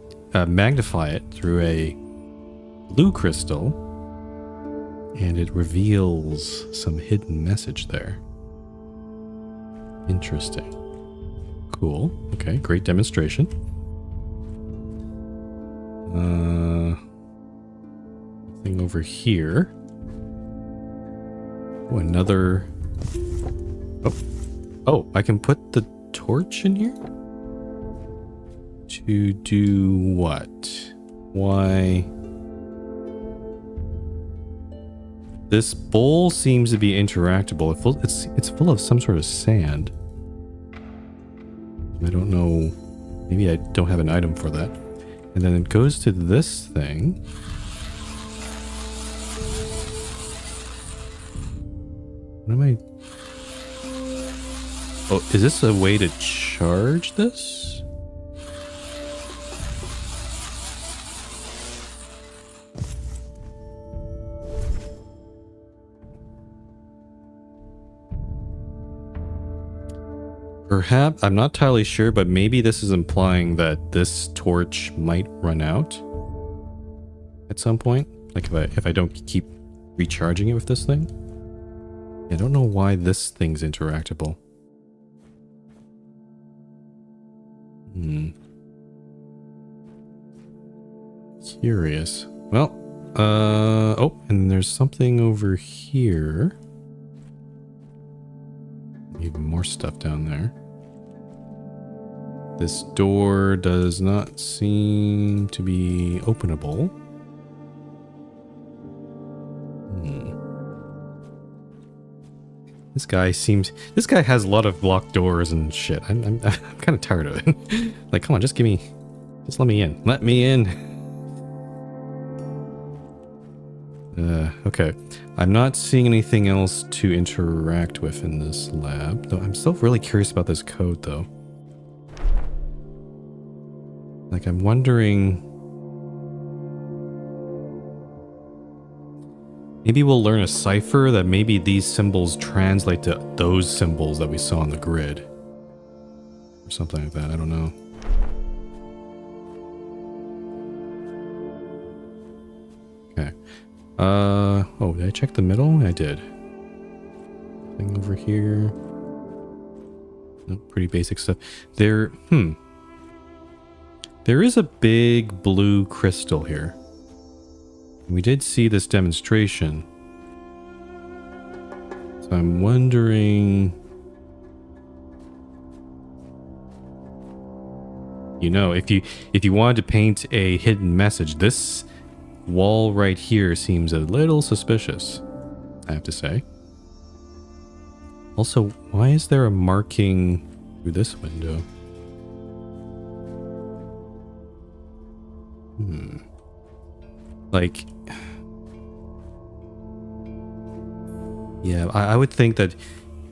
magnify it through a blue crystal, and it reveals some hidden message there. Interesting. Cool. Okay, great demonstration. Thing over here. Oh, another. Oh, I can put the torch in here? To do what? Why? This bowl seems to be interactable. It's full of some sort of sand. I don't know. Maybe I don't have an item for that. And then it goes to this thing. What am I? Oh, is this a way to charge this? Perhaps, I'm not entirely sure, but maybe this is implying that this torch might run out at some point. Like if I don't keep recharging it with this thing. I don't know why this thing's interactable. Curious. Well, oh, and there's something over here. Even more stuff down there. This door does not seem to be openable. This guy has a lot of locked doors and shit. I'm kind of tired of it. Like, come on, just let me in. Let me in. Okay. I'm not seeing anything else to interact with in this lab. Though I'm still really curious about this code, though. Like, I'm wondering... Maybe we'll learn a cipher that maybe these symbols translate to those symbols that we saw on the grid. Or something like that, I don't know. Okay. Oh, did I check the middle? I did. Thing over here. No, pretty basic stuff. There is a big blue crystal here. We did see this demonstration. So I'm wondering... if you wanted to paint a hidden message, this wall right here seems a little suspicious, I have to say. Also, why is there a marking through this window? Like... Yeah, I would think that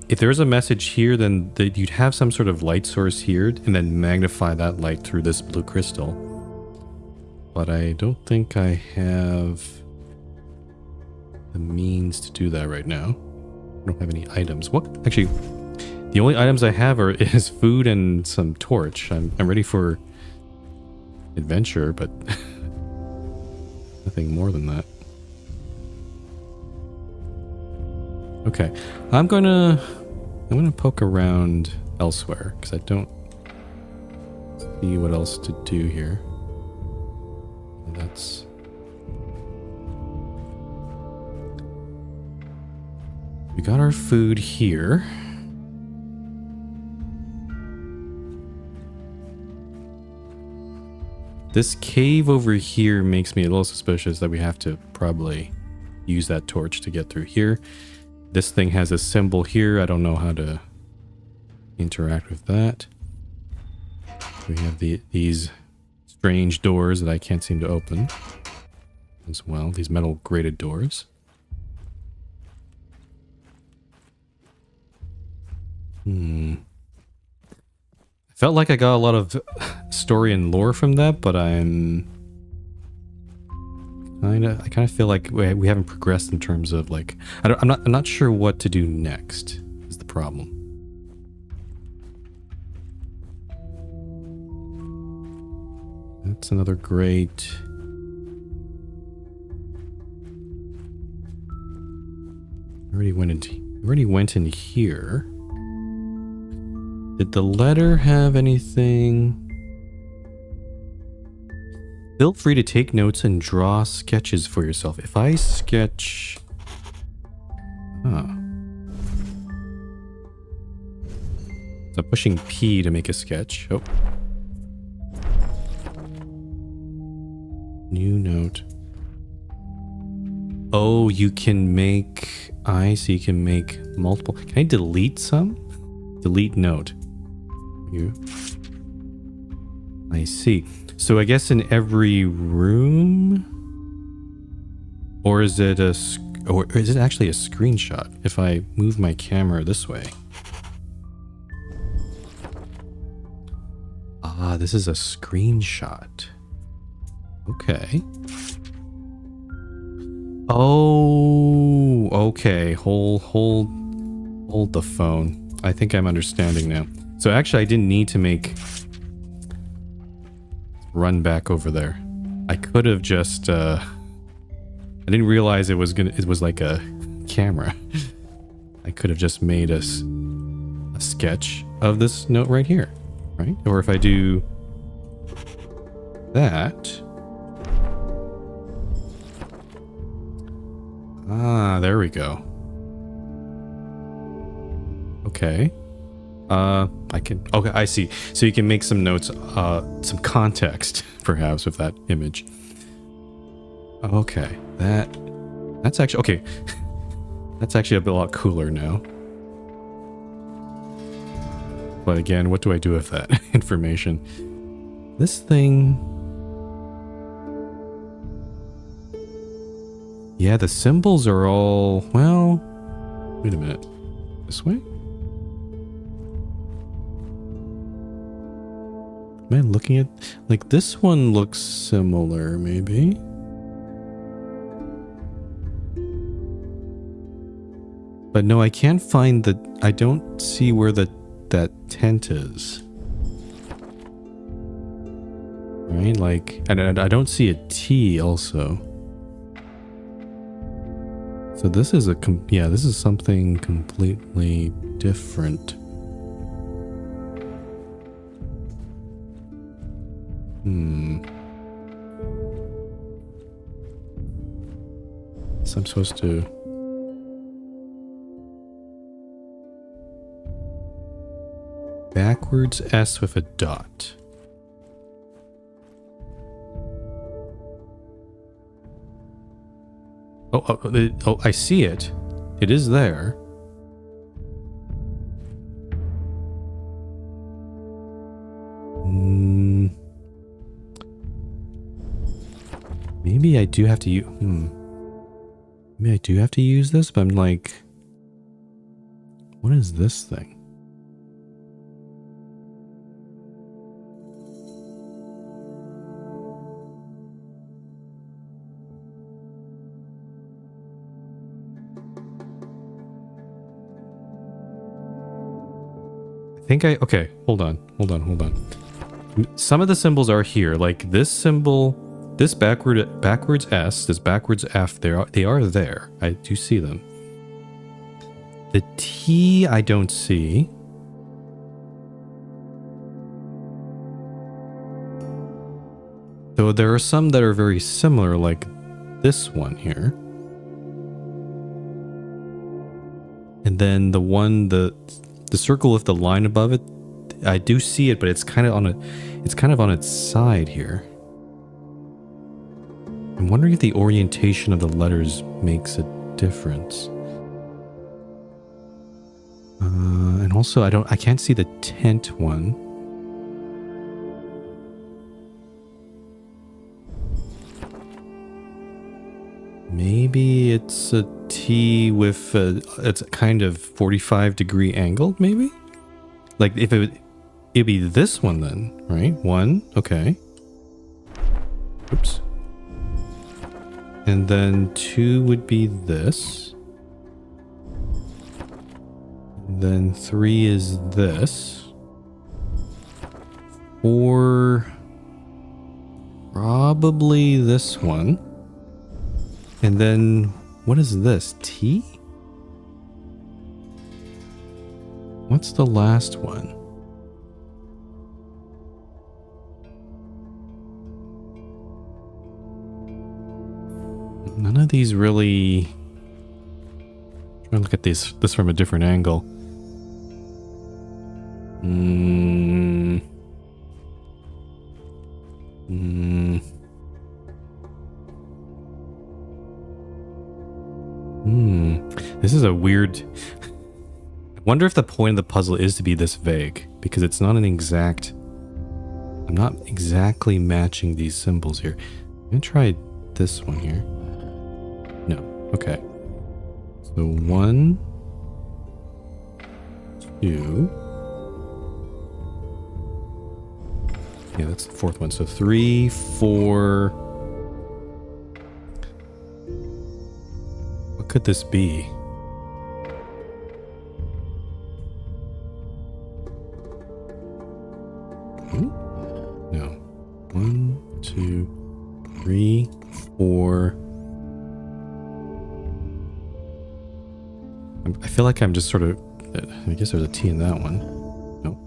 if there was a message here, then you'd have some sort of light source here and then magnify that light through this blue crystal. But I don't think I have the means to do that right now. I don't have any items. What? Actually, the only items I have is food and some torch. I'm ready for adventure, but nothing more than that. Okay, I'm gonna poke around elsewhere because I don't see what else to do here. That's we got our food here. This cave over here makes me a little suspicious that we have to probably use that torch to get through here. This thing has a symbol here. I don't know how to interact with that. We have these strange doors that I can't seem to open as well. These metal grated doors. Felt like I got a lot of story and lore from that, but I kind of feel like we haven't progressed in terms of like I'm not sure what to do next is the problem. That's another great. Already went in here. Did the letter have anything? Feel free to take notes and draw sketches for yourself. If I sketch... Huh. So I'm pushing P to make a sketch. Oh. New note. Oh, you can make... I see, you can make multiple... Can I delete some? Delete note. You. I see. So I guess in every room, or is it actually a screenshot? If I move my camera this way. Ah, this is a screenshot. Okay. Oh, okay. Hold the phone. I think I'm understanding now. So actually, I didn't need to run back over there. I could have just. I didn't realize it was like a camera. I could have just made a sketch of this note right here, right? Or if I do that. Ah, there we go. Okay. I can... Okay, I see. So you can make some notes, some context, perhaps, with that image. Okay. That's actually... Okay. That's actually a lot cooler now. But again, what do I do with that information? This thing... Yeah, the symbols are all... Well... Wait a minute. This way? Am I looking at... Like, this one looks similar, maybe? But no, I can't find the... I don't see where that tent is. Right? Like... And I don't see a T also. So this is a... Yeah, this is something completely different. So I'm supposed to... Backwards S with a dot. Oh, I see it. It is there. Maybe I do have to use... Maybe I do have to use this, but I'm like... What is this thing? Okay, hold on. Some of the symbols are here, like this symbol, this backwards S, this backwards F, they are there. I do see them. The T I don't see. Though there are some that are very similar, like this one here. And then the one, the circle with the line above it, I do see it, but it's kind of on its side here. I'm wondering if the orientation of the letters makes a difference. And also I can't see the tent one. Maybe it's a T with it's kind of 45-degree angle, maybe? Like if it'd be this one then, right? 1, okay. Oops. And then 2 would be this. And then 3 is this. 4, probably this one. And then, what is this? T? What's the last one? None of these really... I'm trying to look at this from a different angle. This is a weird... I wonder if the point of the puzzle is to be this vague, because it's not an exact... I'm not exactly matching these symbols here. I'm gonna try this one here. No. Okay. So 1, 2. Yeah, that's the fourth one. So 3, 4. What could this be? No. 1, 2, 3, 4. I feel like I'm just sort of... I guess there's a T in that one. Nope.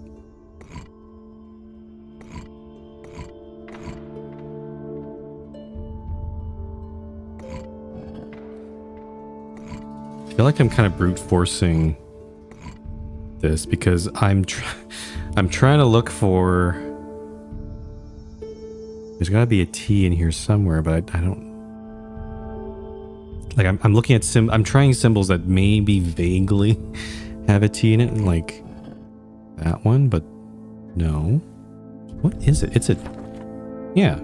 I feel like I'm kind of brute forcing this because I'm trying to look for... There's got to be a T in here somewhere, but I don't... Like I'm looking at I'm trying symbols that maybe vaguely have a T in it, like that one, but no. What is it? It's a... Yeah.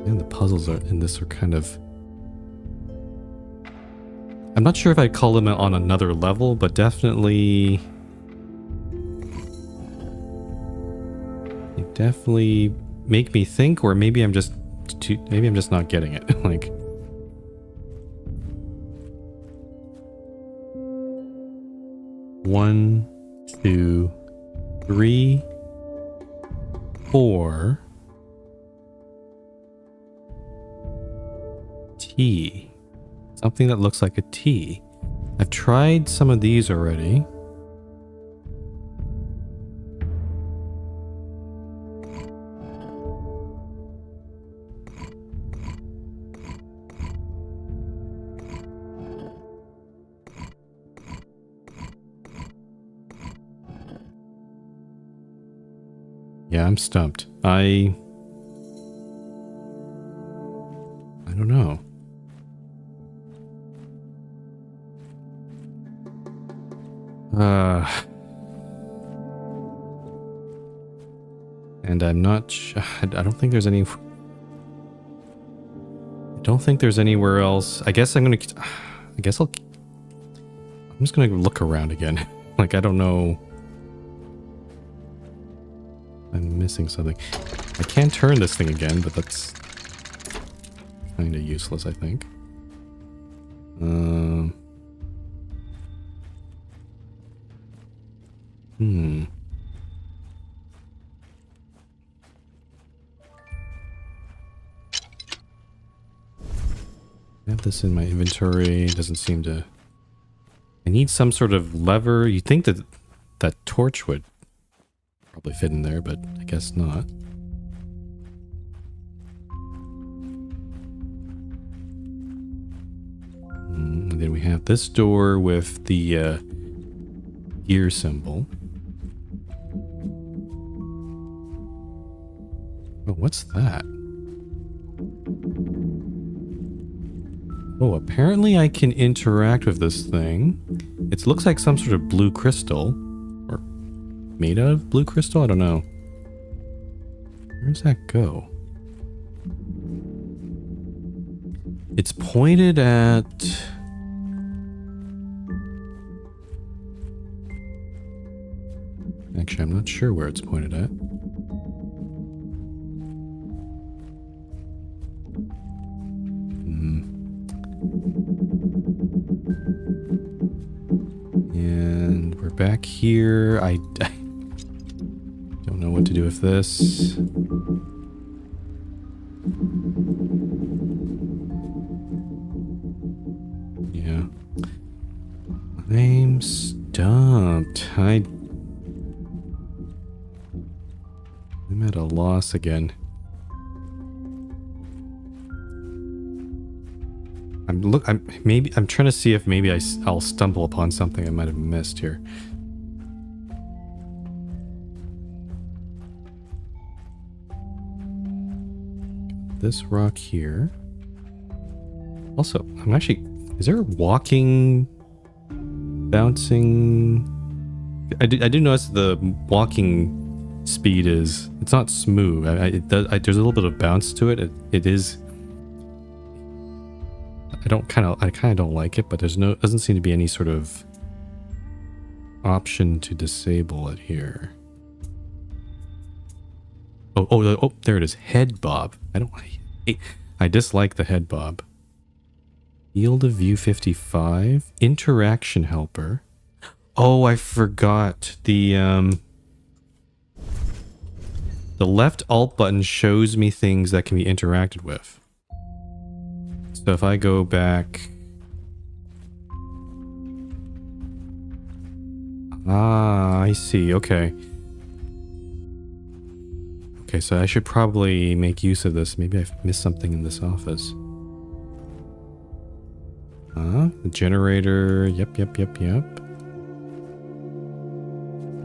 And the puzzles in this are kind of... I'm not sure if I'd call them on another level, but definitely... They definitely make me think, or maybe I'm just not getting it. Like... One, 2, 3, 4... T. Something that looks like a T. I've tried some of these already. Yeah, I'm stumped. I don't know. And I'm not I don't think there's any... I don't think there's anywhere else. I guess I'm just gonna look around again. Like, I don't know. I'm missing something. I can turn this thing again, but that's kind of useless, I think. I have this in my inventory. It doesn't seem to... I need some sort of lever. You'd think that that torch would probably fit in there, but I guess not. And then we have this door with the gear symbol. Oh, what's that? Oh, apparently I can interact with this thing. It looks like some sort of blue crystal. Or made out of blue crystal? I don't know. Where does that go? It's pointed at... Actually, I'm not sure where it's pointed at. And we're back here. I don't know what to do with this. Yeah. I'm stumped. I'm at a loss again. I'm trying to see if maybe I'll stumble upon something I might have missed here. This rock here. Also, is there a walking, bouncing? I do notice the walking speed it's not smooth. There's a little bit of bounce to it. It is. I kind of don't like it, but doesn't seem to be any sort of option to disable it here. Oh, there it is. Head bob. I dislike the head bob. Field of view 55. Interaction helper. Oh, I forgot. The left alt button shows me things that can be interacted with. So if I go back... Ah, I see. Okay. Okay, so I should probably make use of this. Maybe I've missed something in this office. The generator. Yep.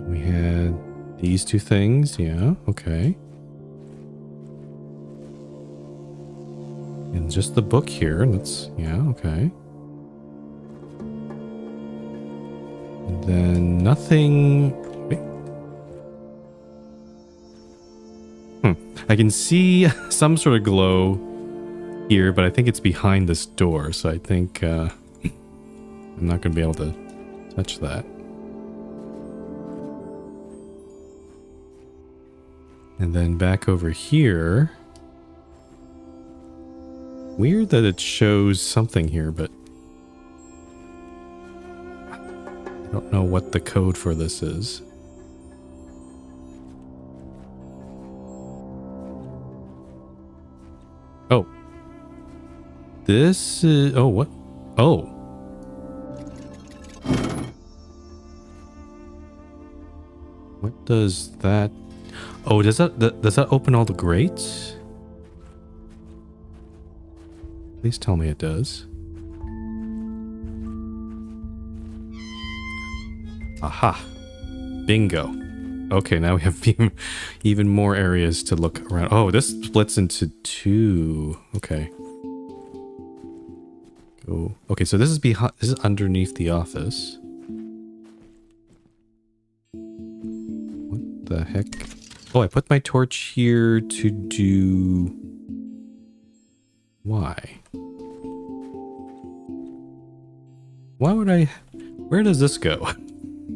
We had these two things. Yeah, okay. And just the book here. Yeah, okay. And then nothing. Wait. I can see some sort of glow here, but I think it's behind this door, so I think I'm not going to be able to touch that. And then back over here. Weird that it shows something here, but I don't know what the code for this is. Oh. This is... Oh, what? Oh. What does that... Oh, does that open all the grates? Please tell me it does. Aha. Bingo. Okay, now we have even more areas to look around. Oh, this splits into two. Okay. Go. Okay, so this is underneath the office. What the heck? Oh, I put my torch here to do... Why? Why would I... Where does this go?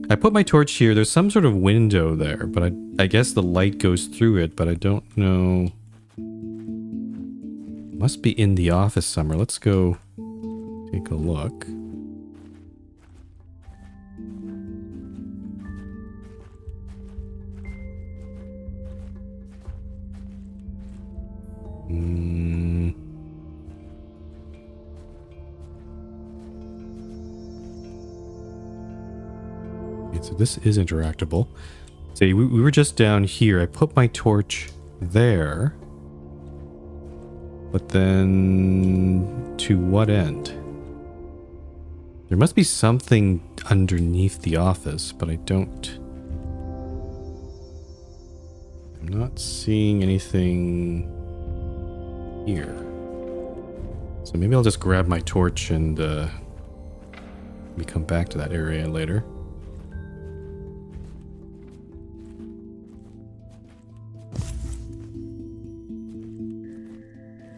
I put my torch here. There's some sort of window there, but I guess the light goes through it, but I don't know. Must be in the office somewhere. Let's go take a look. So this is interactable. See, we were just down here. I put my torch there. But then to what end? There must be something underneath the office, but I'm not seeing anything here. So maybe I'll just grab my torch and we come back to that area later.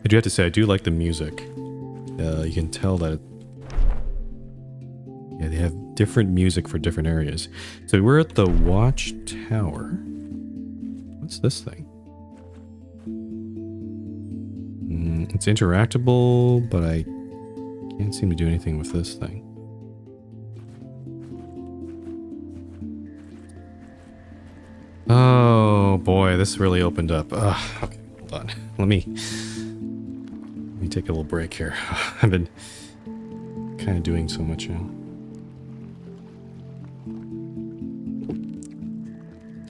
I do have to say, I do like the music. you can tell that yeah, they have different music for different areas. So we're at the watchtower. What's this thing? It's interactable, but I can't seem to do anything with this thing. Oh boy, this really opened up. Okay, hold on. Let me take a little break here. I've been kind of doing so much now.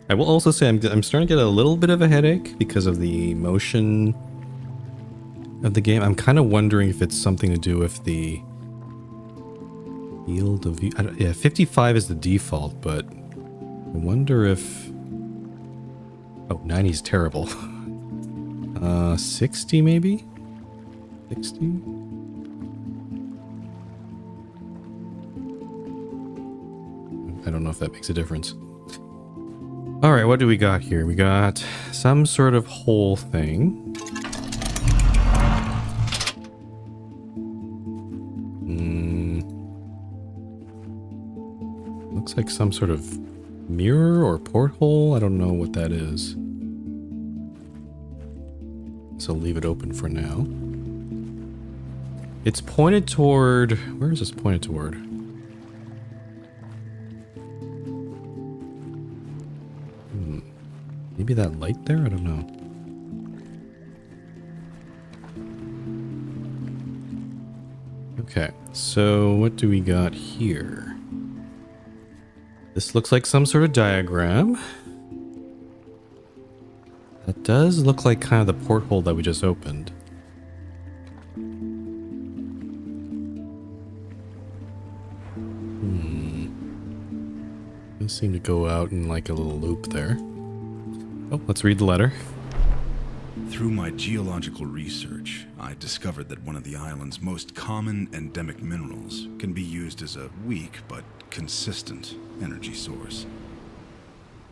I will also say I'm starting to get a little bit of a headache because of the motion of the game. I'm kind of wondering if it's something to do with the field of view. Yeah, 55 is the default, but I wonder if... Oh, 90 is terrible. 60 maybe? 60? I don't know if that makes a difference. All right, what do we got here? We got some sort of hole thing. Looks like some sort of mirror or porthole. I don't know what that is. So leave it open for now. It's pointed toward... Where is this pointed toward? Maybe that light there? I don't know. Okay, so what do we got here? This looks like some sort of diagram. That does look like kind of the porthole that we just opened. Does seem to go out in like a little loop there. Oh, let's read the letter. Through my geological research, I discovered that one of the island's most common endemic minerals can be used as a weak but consistent energy source.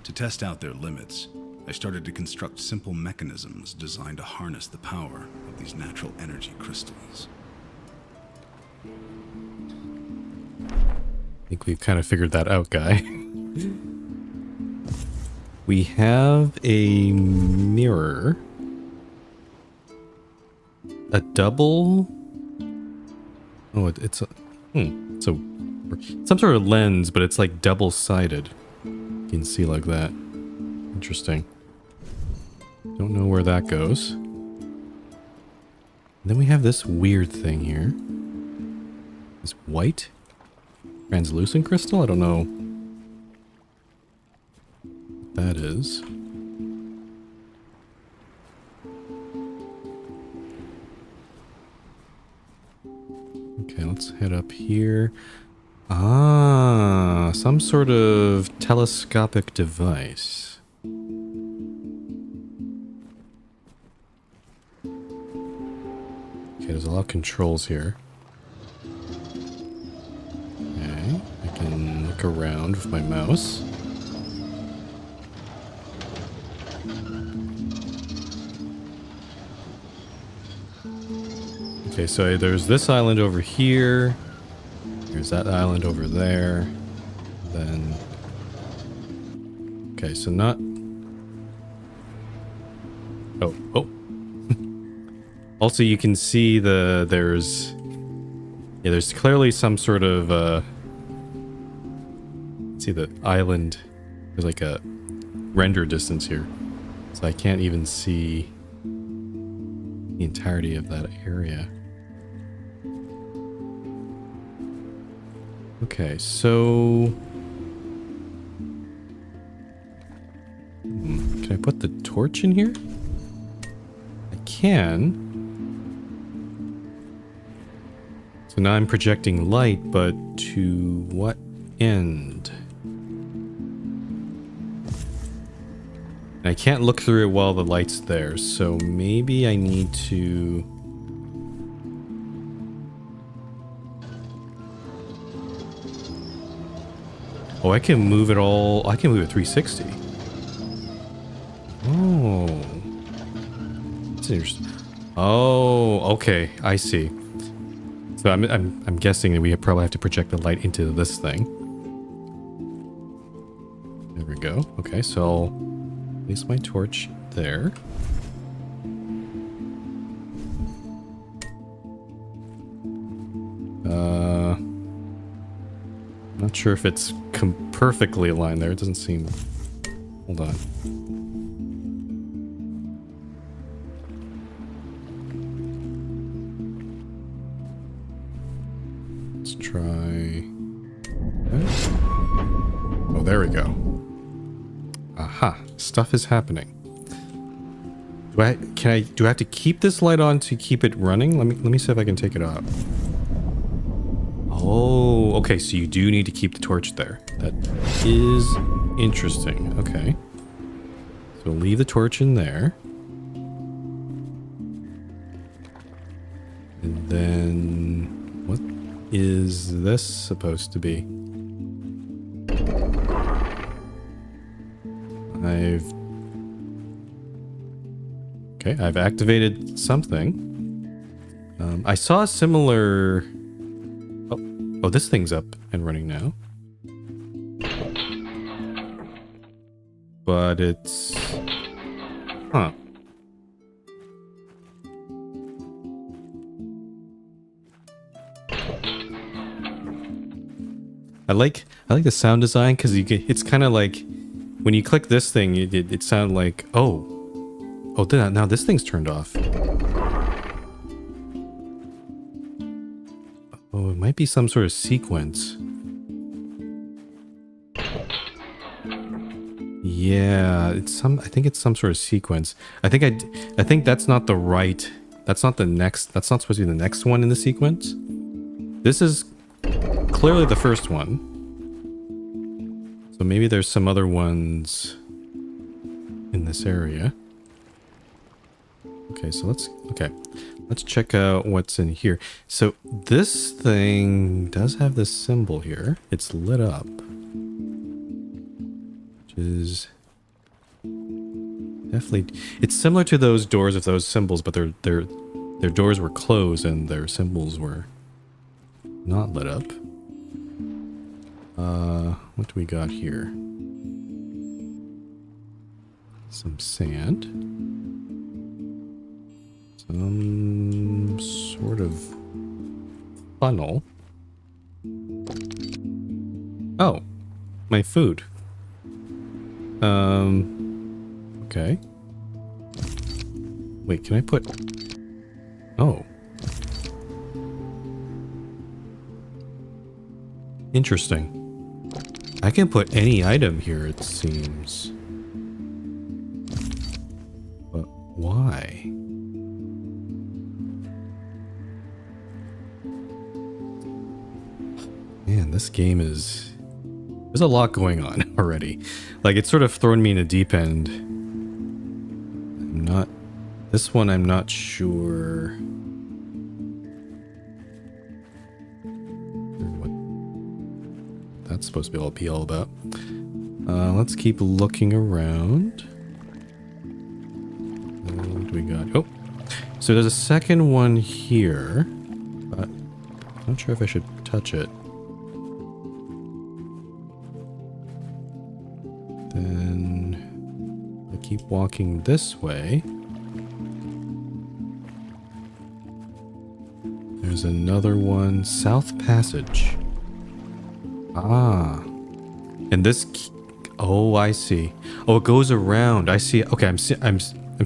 To test out their limits, I started to construct simple mechanisms designed to harness the power of these natural energy crystals. I think we've kind of figured that out, guy. We have a mirror. A double... Oh, it's a... So, some sort of lens, but it's like double-sided. You can see like that. Interesting. Don't know where that goes. Then we have this weird thing here. This white translucent crystal? I don't know what that is. Okay, let's head up here. Ah, some sort of telescopic device. Okay, there's a lot of controls here. Okay, I can look around with my mouse. Okay, so there's this island over here. There's that island over there. Then... Okay, so not... Oh. Also, you can see there's clearly some sort of, see the island, there's like a render distance here. So I can't even see the entirety of that area. Okay, so... Can I put the torch in here? I can. So now I'm projecting light, but to what end? And I can't look through it while the light's there, so maybe I need to... Oh, I can move it all... I can move it 360. Oh. That's interesting. Oh, okay. I see. So I'm guessing that we probably have to project the light into this thing. There we go. Okay, so I'll place my torch there. Not sure if it's perfectly aligned there. It doesn't seem... Hold on. Let's try... this. Oh, there we go. Aha. Stuff is happening. Do I have to keep this light on to keep it running? Let me see if I can take it off. Oh, okay, so you do need to keep the torch there. That is interesting. Okay. So leave the torch in there. And then what is this supposed to be? I've activated something. I saw a similar... Oh, this thing's up and running now. But it's... Huh. I like the sound design because it's kind of like when you click this thing, it sounded like now this thing's turned off. Oh, it might be some sort of sequence. Yeah, I think it's some sort of sequence. I think that's not the right. That's not supposed to be the next one in the sequence. This is clearly the first one. So maybe there's some other ones in this area. Okay, so let's check out what's in here. So this thing does have this symbol here. It's lit up. Which is definitely, it's similar to those doors of those symbols, but their doors were closed and their symbols were not lit up. What do we got here? Some sand. Some sort of funnel. Oh, my food. Okay. Wait, can I put... Oh. Interesting. I can put any item here, it seems. But why? Man, this game is... There's a lot going on already. Like, it's sort of thrown me in a deep end. This one I'm not sure... That's supposed to be all about. Let's keep looking around. What do we got? Oh, so there's a second one here, but I'm not sure if I should touch it. Then I keep walking this way. There's another one, South Passage. Ah, and this. Oh, I see. Oh, it goes around. I see. Okay, I'm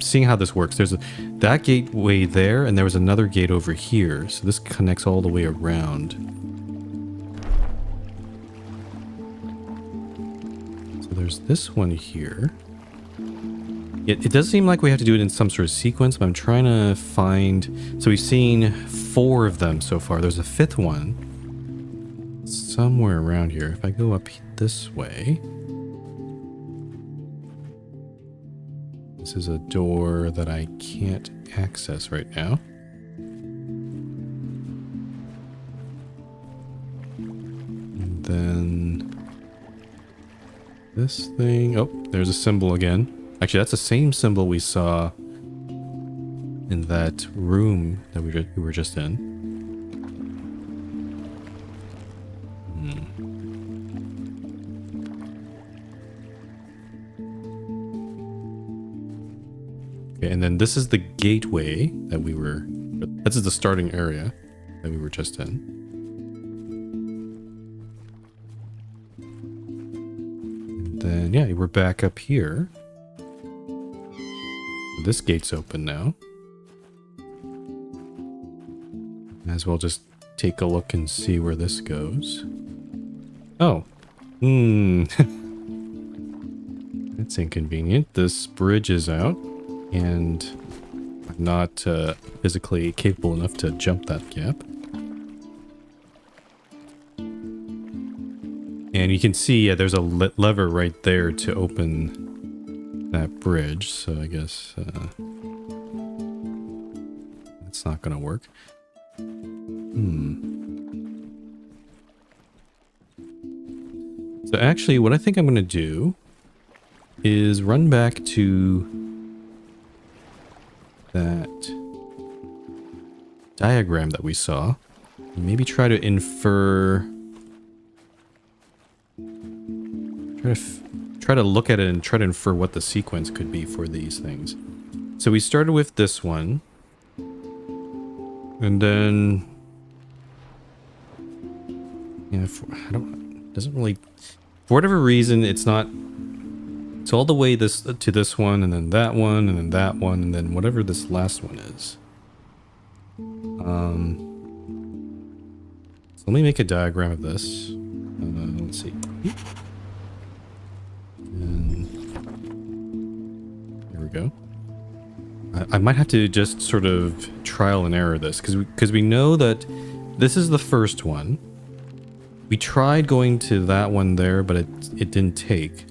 seeing how this works. There's that gateway there, and there was another gate over here. So this connects all the way around. So there's this one here. It does seem like we have to do it in some sort of sequence, but I'm trying to find... So we've seen 4 of them so far. There's a 5th one somewhere around here. If I go up this way... This is a door that I can't access right now. And then... This thing... Oh, there's a symbol again. Actually, that's the same symbol we saw in that room that we were just in. And then this is the gateway that we were... This is the starting area that we were just in. And then, yeah, we're back up here. This gate's open now. Might as well just take a look and see where this goes. Oh. That's inconvenient. This bridge is out, and I'm not physically capable enough to jump that gap. And you can see, yeah, there's a lever right there to open that bridge, so I guess that's not gonna work. So actually, what I think I'm gonna do is run back to that diagram that we saw and maybe try to infer, try to look at it and try to infer what the sequence could be for these things. So we started with this one, and then yeah, doesn't really, for whatever reason, it's not. It's all the way this to this one, and then that one, and then that one, and then whatever this last one is. So let me make a diagram of this. Let's see. And there we go. I might have to just sort of trial and error this, because we know that this is the first one. We tried going to that one there, but it didn't take.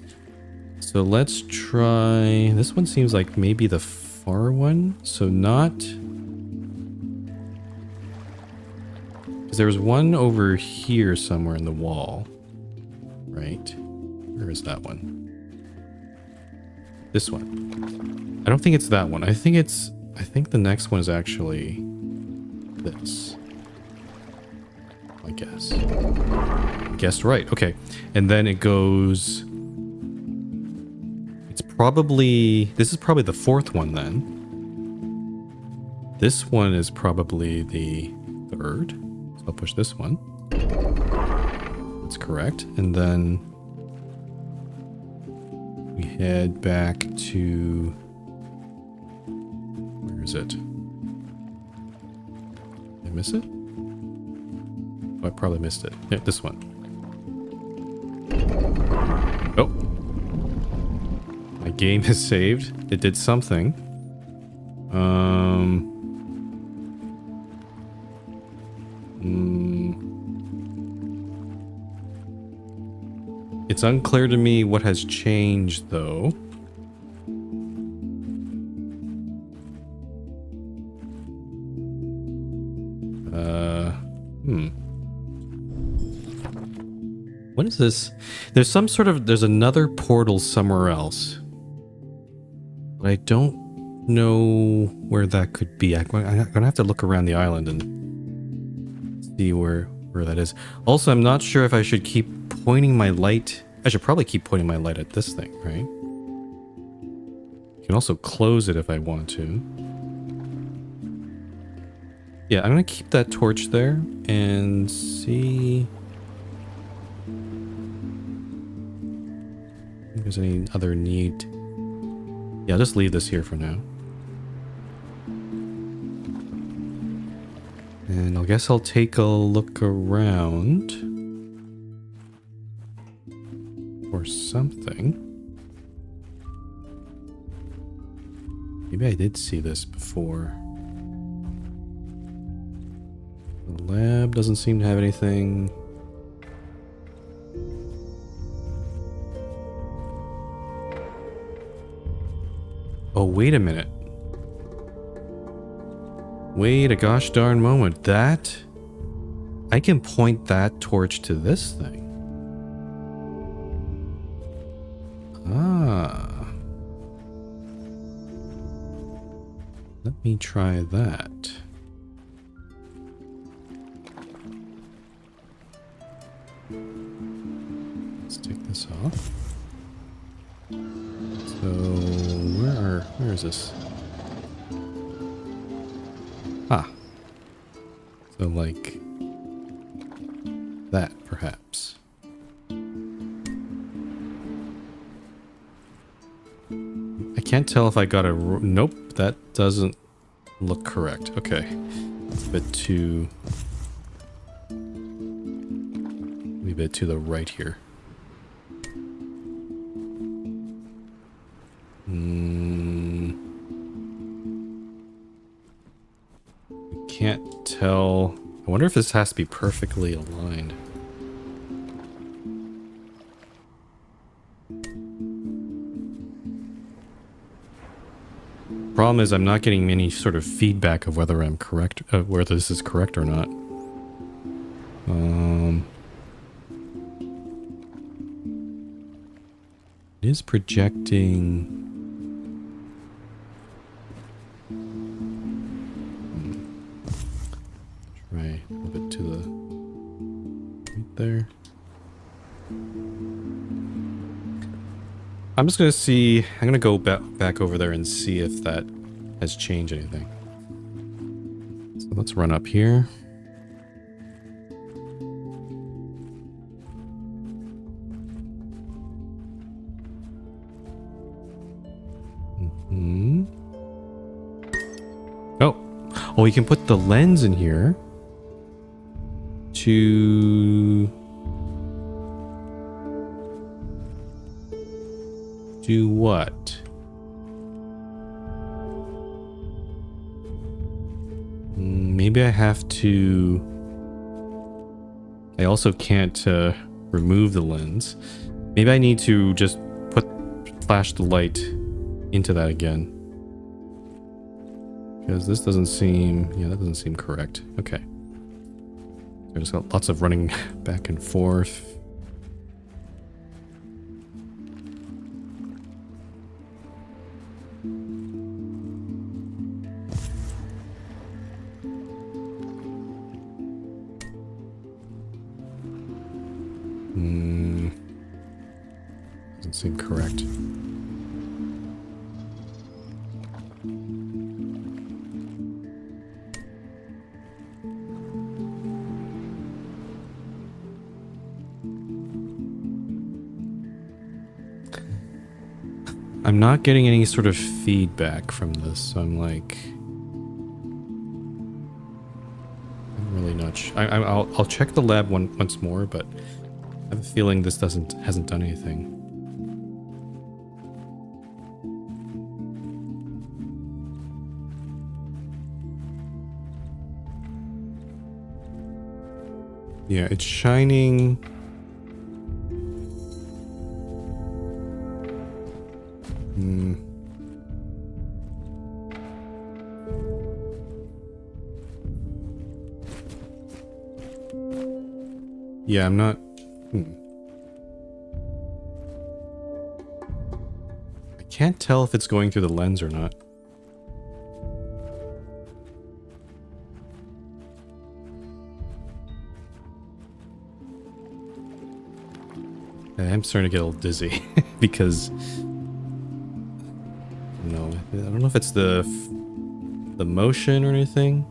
So let's try... This one seems like maybe the far one. So not... Because there was one over here somewhere in the wall. Right? Where is that one? This one. I don't think it's that one. I think the next one is actually this. I guess. Guessed right. Okay. And then it goes... This is probably the fourth one then. This one is probably the third. So I'll push this one. That's correct. And then we head back to... Where is it? Did I miss it? Oh, I probably missed it. Yeah, this one. Oh. My game is saved. It did something. It's unclear to me what has changed, though. What is this? There's another portal somewhere else. But I don't know where that could be. I'm gonna have to look around the island and see where that is. Also, I'm not sure if I should keep pointing my light. I should probably keep pointing my light at this thing, right? You can also close it if I want to. Yeah, I'm gonna keep that torch there and see if there's any other need. Yeah, I'll just leave this here for now. And I guess I'll take a look around for something. Maybe I did see this before. The lab doesn't seem to have anything. Oh, wait a minute. Wait a gosh darn moment. That... I can point that torch to this thing. Ah. Let me try that. Let's take this off. So, where is this? So like that, perhaps. I can't tell if I got a... Nope, that doesn't look correct. Okay. It's a bit too... Maybe a bit to the right here. Can't tell. I wonder if this has to be perfectly aligned. Problem is, I'm not getting any sort of feedback of whether I'm correct, whether this is correct or not. It is projecting. Try a little bit to the right there. I'm just gonna see. I'm gonna go back over there and see if that has changed anything. So let's run up here. Oh, we can put the lens in here to do what? Maybe I have to... I also can't remove the lens. Maybe I need to just flash the light into that again. Because this doesn't seem... Yeah, that doesn't seem correct. Okay. There's got lots of running back and forth. Doesn't seem correct. I'm not getting any sort of feedback from this, so I'm like... I'm really not sure. I'll check the lab once more, but I have a feeling this hasn't done anything. Yeah, it's shining... Yeah, I'm not... I can't tell if it's going through the lens or not. I'm starting to get a little dizzy because... No, I don't know if it's the motion or anything.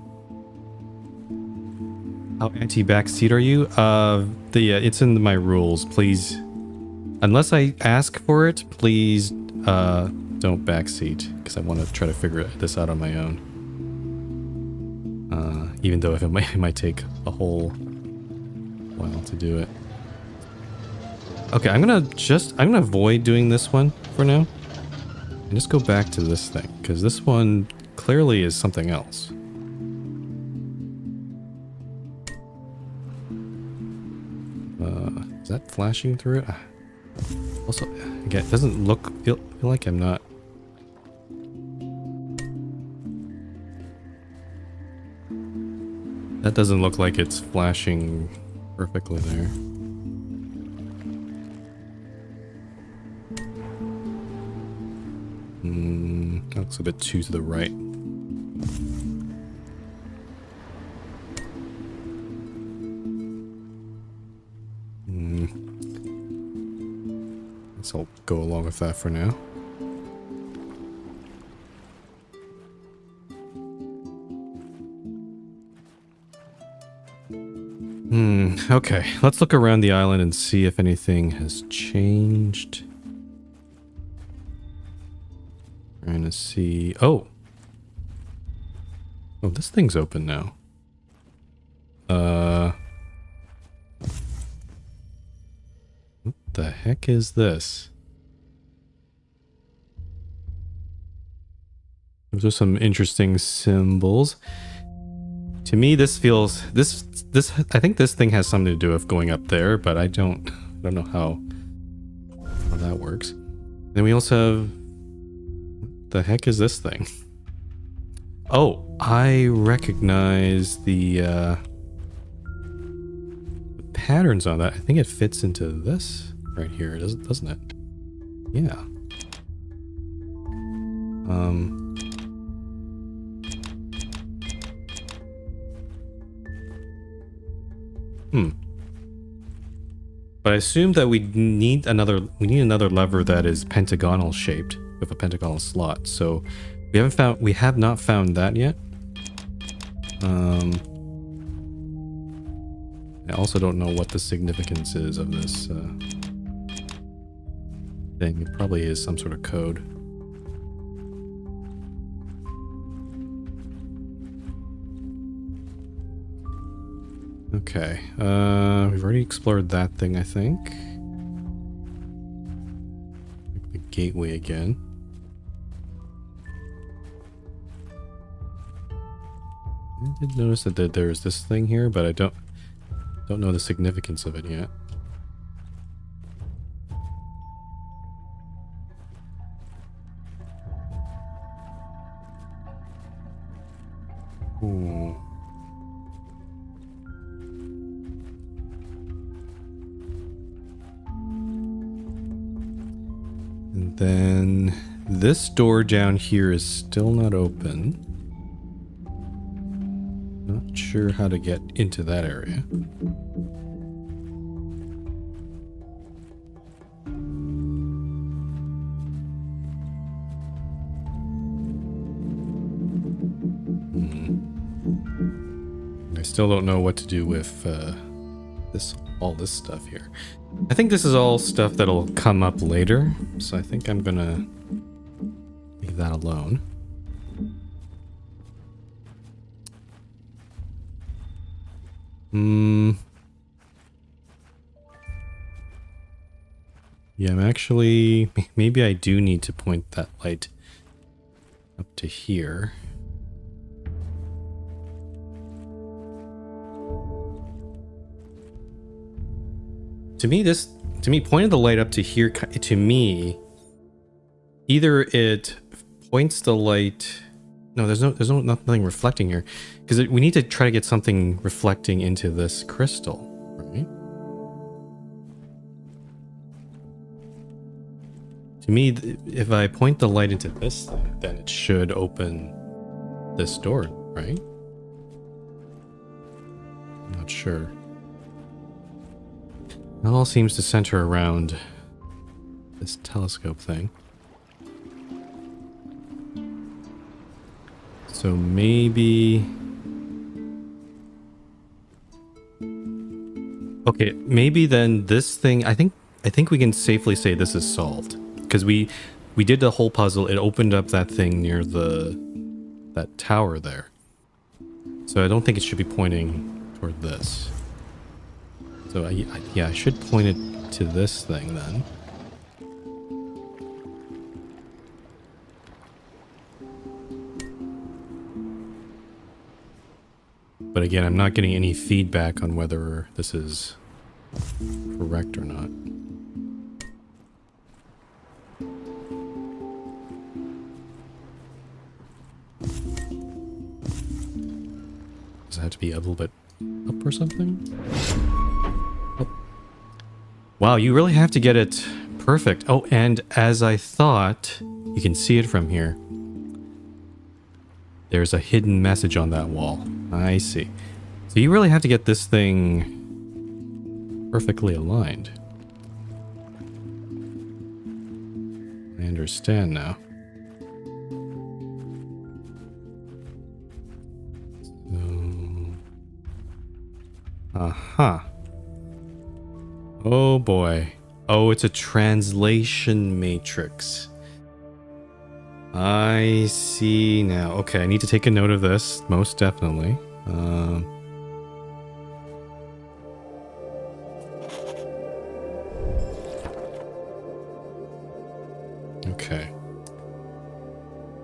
How anti-backseat are you? It's in my rules. Please, unless I ask for it, please don't backseat, because I want to try to figure this out on my own. Even though it might take a whole while to do it. Okay, I'm gonna avoid doing this one for now, and just go back to this thing, because this one clearly is something else. Is that flashing through it? Also, again, it doesn't feel like I'm not... That doesn't look like it's flashing perfectly there. That looks a bit too to the right. Guess I'll go along with that for now. Okay. Let's look around the island and see if anything has changed. Trying to see... Oh, this thing's open now. What the heck is this? Those are some interesting symbols. To me, this feels... I think this thing has something to do with going up there, but I don't know how that works. Then we also have... What the heck is this thing? Oh, I recognize the patterns on that. I think it fits into this right here, doesn't it? Yeah. But I assume that we need another lever that is pentagonal shaped with a pentagonal slot. So we have not found that yet. I also don't know what the significance is of this thing. It probably is some sort of code. Okay, we've already explored that thing, I think. The gateway again. I did notice that there's this thing here, but I don't know the significance of it yet. Ooh. And then this door down here is still not open. Not sure how to get into that area. I still don't know what to do with all this stuff here. I think this is all stuff that'll come up later, so I think I'm gonna leave that alone. Yeah, I'm actually... Maybe I do need to point that light up to here. To me, pointing the light up to here, to me, either it points the light... No, there's nothing reflecting here. Because we need to try to get something reflecting into this crystal, right? To me, if I point the light into this thing, then it should open this door, right? I'm not sure. It all seems to center around this telescope thing. So maybe... Okay, maybe then this thing... I think we can safely say this is solved. Because we did the whole puzzle. It opened up that thing near that tower there. So I don't think it should be pointing toward this. So yeah, I should point it to this thing then. But again, I'm not getting any feedback on whether this is correct or not. Does it have to be a little bit up or something? Oh. Wow, you really have to get it perfect. Oh, and as I thought, you can see it from here. There's a hidden message on that wall. I see. So you really have to get this thing perfectly aligned. I understand now. Uh-huh. Oh boy. Oh, it's a translation matrix. I see now. Okay, I need to take a note of this, most definitely. Okay.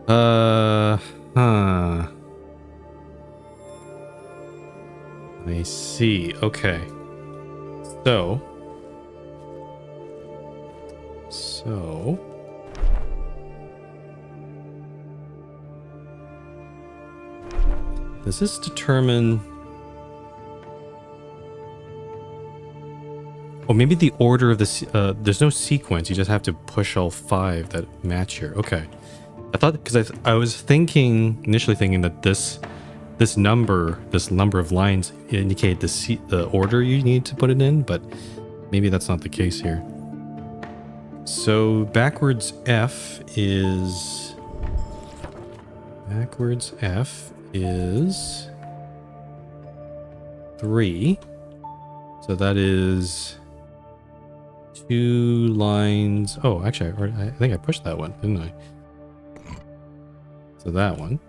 Huh. I see. Okay. So. Does this determine... Oh, maybe the order of the... there's no sequence. You just have to push all 5 that match here. Okay. I thought... Because I was thinking... Initially thinking that this number of lines indicate the order you need to put it in, but maybe that's not the case here. So backwards F is 3. So that is 2 lines. Oh, actually, I think I pushed that one, didn't I? So that one.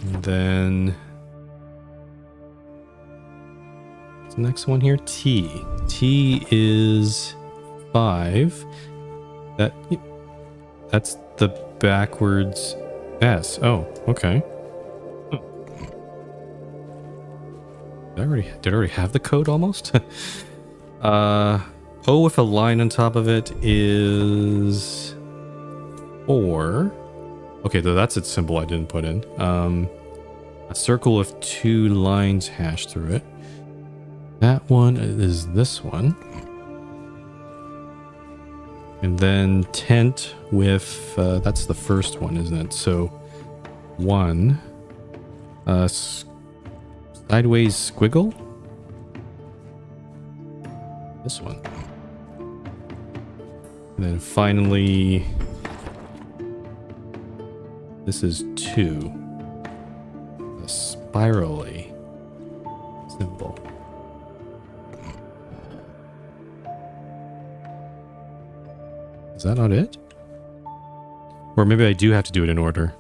And then what's the next one here? T. T is 5. That's the backwards S. Oh, okay. Did I already have the code almost? O with a line on top of it is 4. Okay, so that's its symbol I didn't put in. A circle with 2 lines hashed through it. That one is this one. And then tent with, that's the first one, isn't it? So 1. Sideways squiggle. This one. And then finally, this is 2. A spirally symbol. Is that not it? Or maybe I do have to do it in order.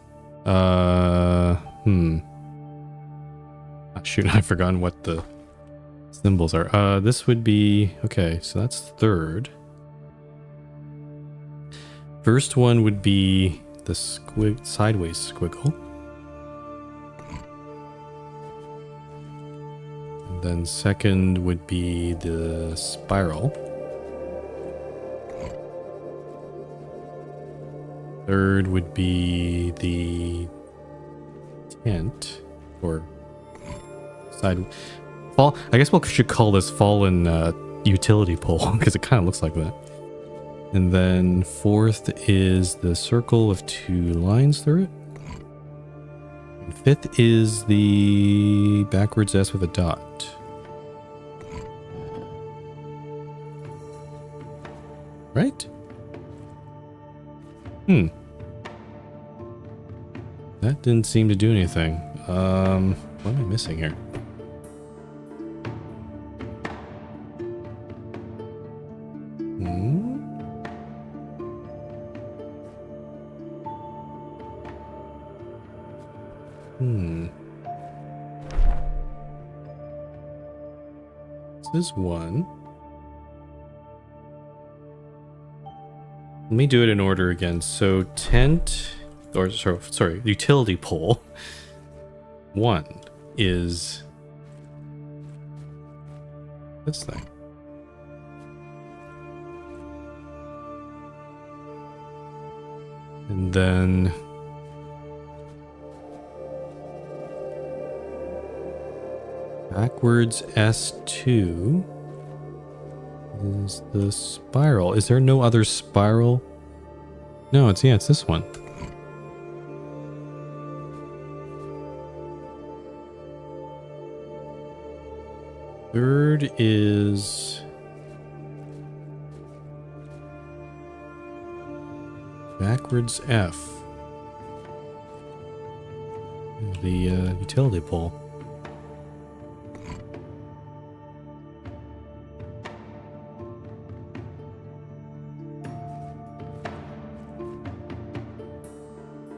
Shoot, I've forgotten what the symbols are. This would be... Okay, so that's 3rd. First one would be the sideways squiggle. And then second would be the spiral. Third would be the tent, or side fall. I guess we should call this fallen utility pole because it kind of looks like that. And then 4th is the circle with 2 lines through it. And 5th is the backwards S with a dot. Right? That didn't seem to do anything. What am I missing here? This is 1. Let me do it in order again. So tent, or sorry, utility pole 1 is this thing. And then backwards S2 is the spiral. Is there no other spiral? No, it's this one. Third is backwards F. The utility pole.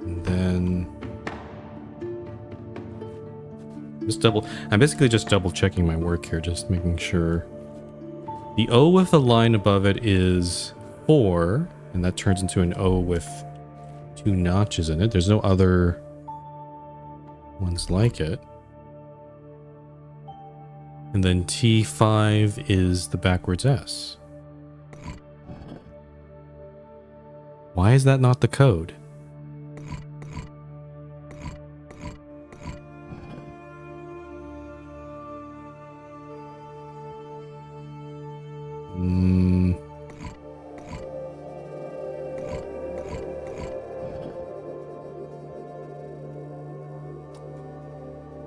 And then I'm basically just double checking my work here, just making sure. The O with a line above it is 4, and that turns into an O with 2 notches in it. There's no other ones like it. And then T5 is the backwards S. Why is that not the code?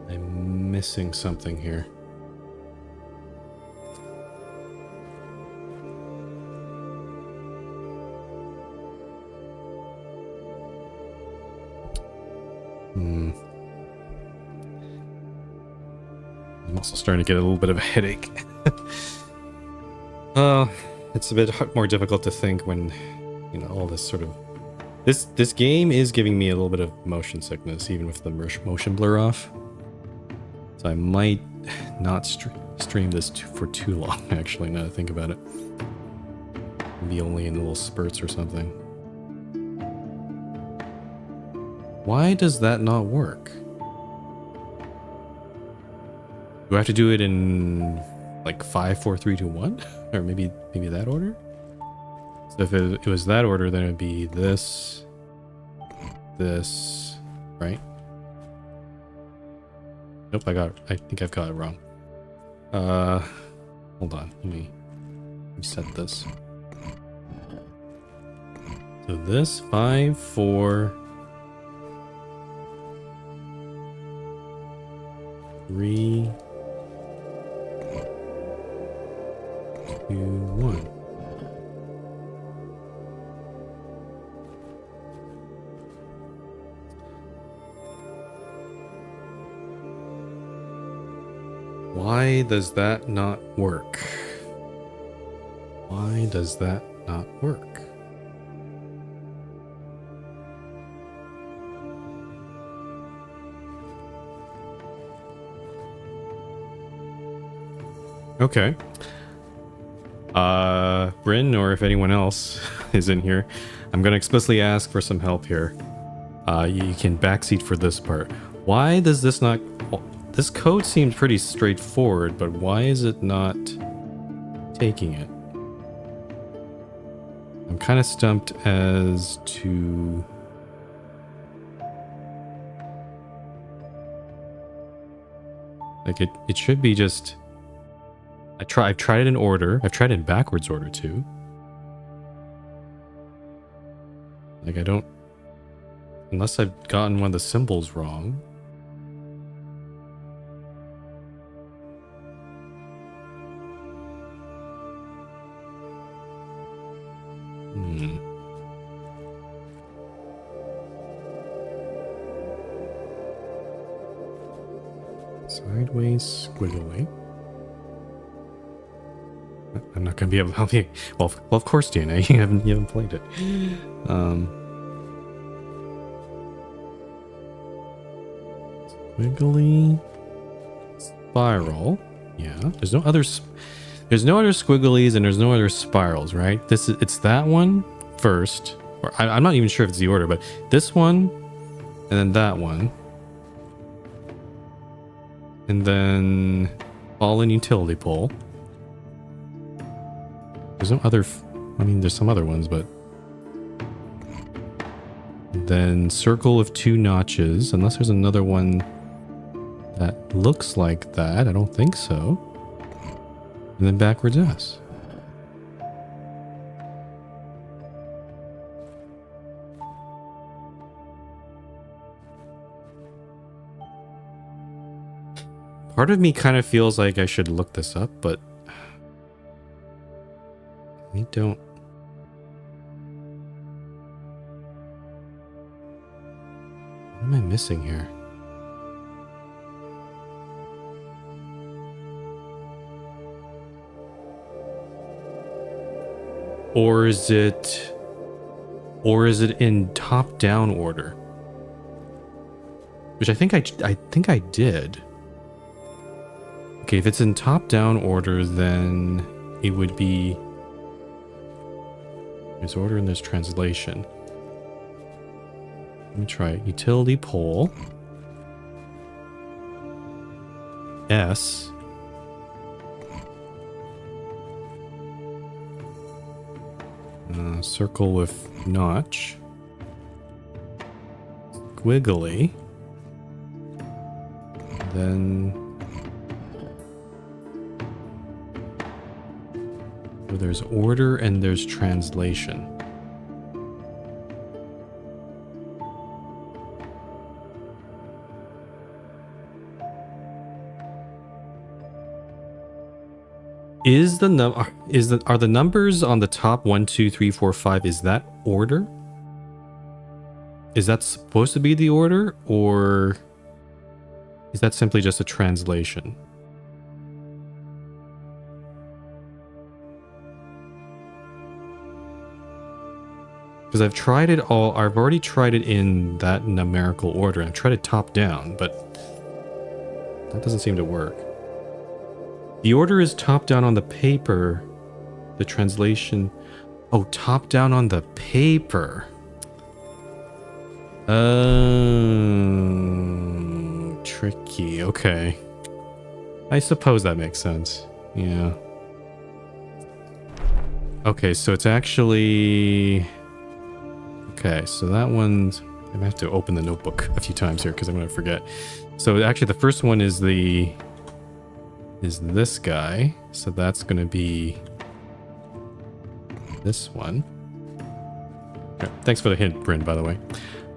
I'm missing something here. I'm also starting to get a little bit of a headache. It's a bit more difficult to think when, you know, all this sort of... This game is giving me a little bit of motion sickness, even with the motion blur off. So I might not stream this for too long, actually, now that I think about it. Maybe only in little spurts or something. Why does that not work? Do I have to do it in like 5, 4, 3, 2, 1? Or maybe that order? So if it was that order, then it would be this, right? Nope, I think I've got it wrong. Hold on, let me reset this. So this 5, 4, 3, 2, 1. Why does that not work? Why does that not work? Okay. Bryn, or if anyone else is in here, I'm going to explicitly ask for some help here. You can backseat for this part. Why does this not... This code seems pretty straightforward, but why is it not taking it? I'm kind of stumped as to... Like, it should be just... I've tried it in order. I've tried it in backwards order too. Like, I don't... Unless I've gotten one of the symbols wrong. Sideways, squiggly. I'm not gonna be able to help you. Well, of course, DNA. You haven't played it. Squiggly, spiral. Yeah. There's no other squigglies and there's no other spirals, right? It's that one first, or I'm not even sure if it's the order, but this one, and then that one, and then fallen utility pole. There's no other... I mean, there's some other ones, but... And then circle of 2 notches, unless there's another one that looks like that. I don't think so. And then backwards S. Part of me kind of feels like I should look this up, but I don't. What am I missing here? Or is it in top-down order? Which I think I did. Okay, if it's in top-down order, then it would be... There's order and there's translation. Let me try it. Utility pole. S. Circle with notch. Squiggly. Then... So there's order and there's translation. Are the numbers on the top 1, 2, 3, 4, 5, is that order? Is that supposed to be the order, or is that simply just a translation? Because I've tried it all, I've already tried it in that numerical order. I've tried it top down, but that doesn't seem to work. The order is top down on the paper. The translation... Oh, top down on the paper. Oh, tricky. Okay. I suppose that makes sense. Yeah. Okay, so it's actually... Okay, so that one's... I'm gonna have to open the notebook a few times here because I'm gonna forget. So actually the first one is this guy. So that's gonna be this one. Okay, thanks for the hint, Bryn, by the way.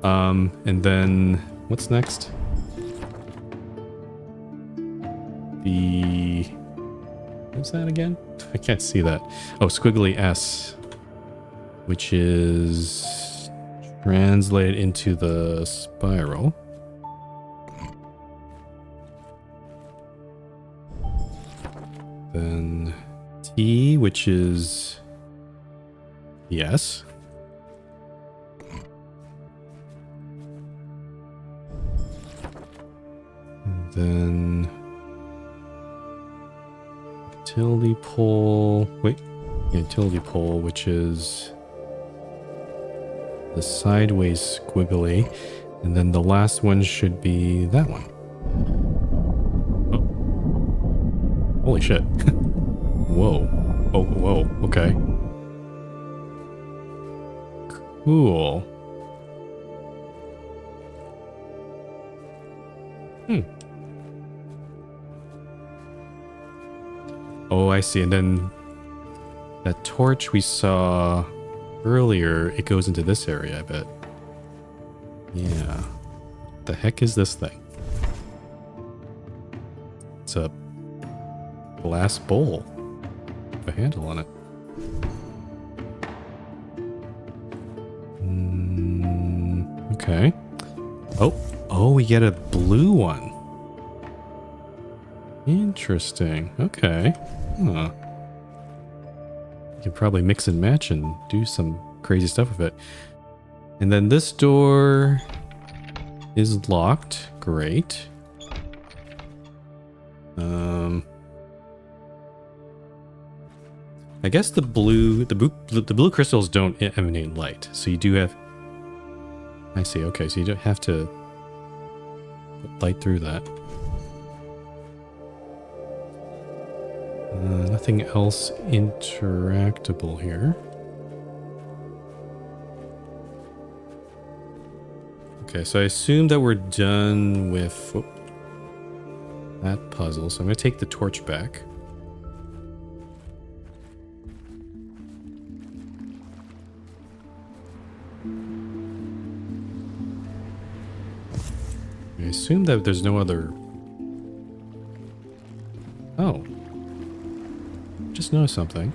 And then what's next? What's that again? I can't see that. Oh, squiggly S, which is translated into the spiral. Then T, which is yes. And then utility pole. Wait, utility pole, which is the sideways squiggly. And then the last one should be that one. Holy shit. Whoa. Oh, whoa. Okay. Cool. Oh, I see. And then that torch we saw earlier, it goes into this area, I bet. Yeah. The heck is this thing? It's a glass bowl with a handle on it. Okay. Oh, we get a blue one. Interesting. Okay. Huh. You can probably mix and match and do some crazy stuff with it. And then this door is locked. Great. I guess the blue crystals don't emanate light, so you do have... I see, okay, so you don't have to put light through that. Nothing else interactable here. Okay, so I assume that we're done with that puzzle, so I'm going to take the torch back. I assume that there's no other... Oh. Just noticed something.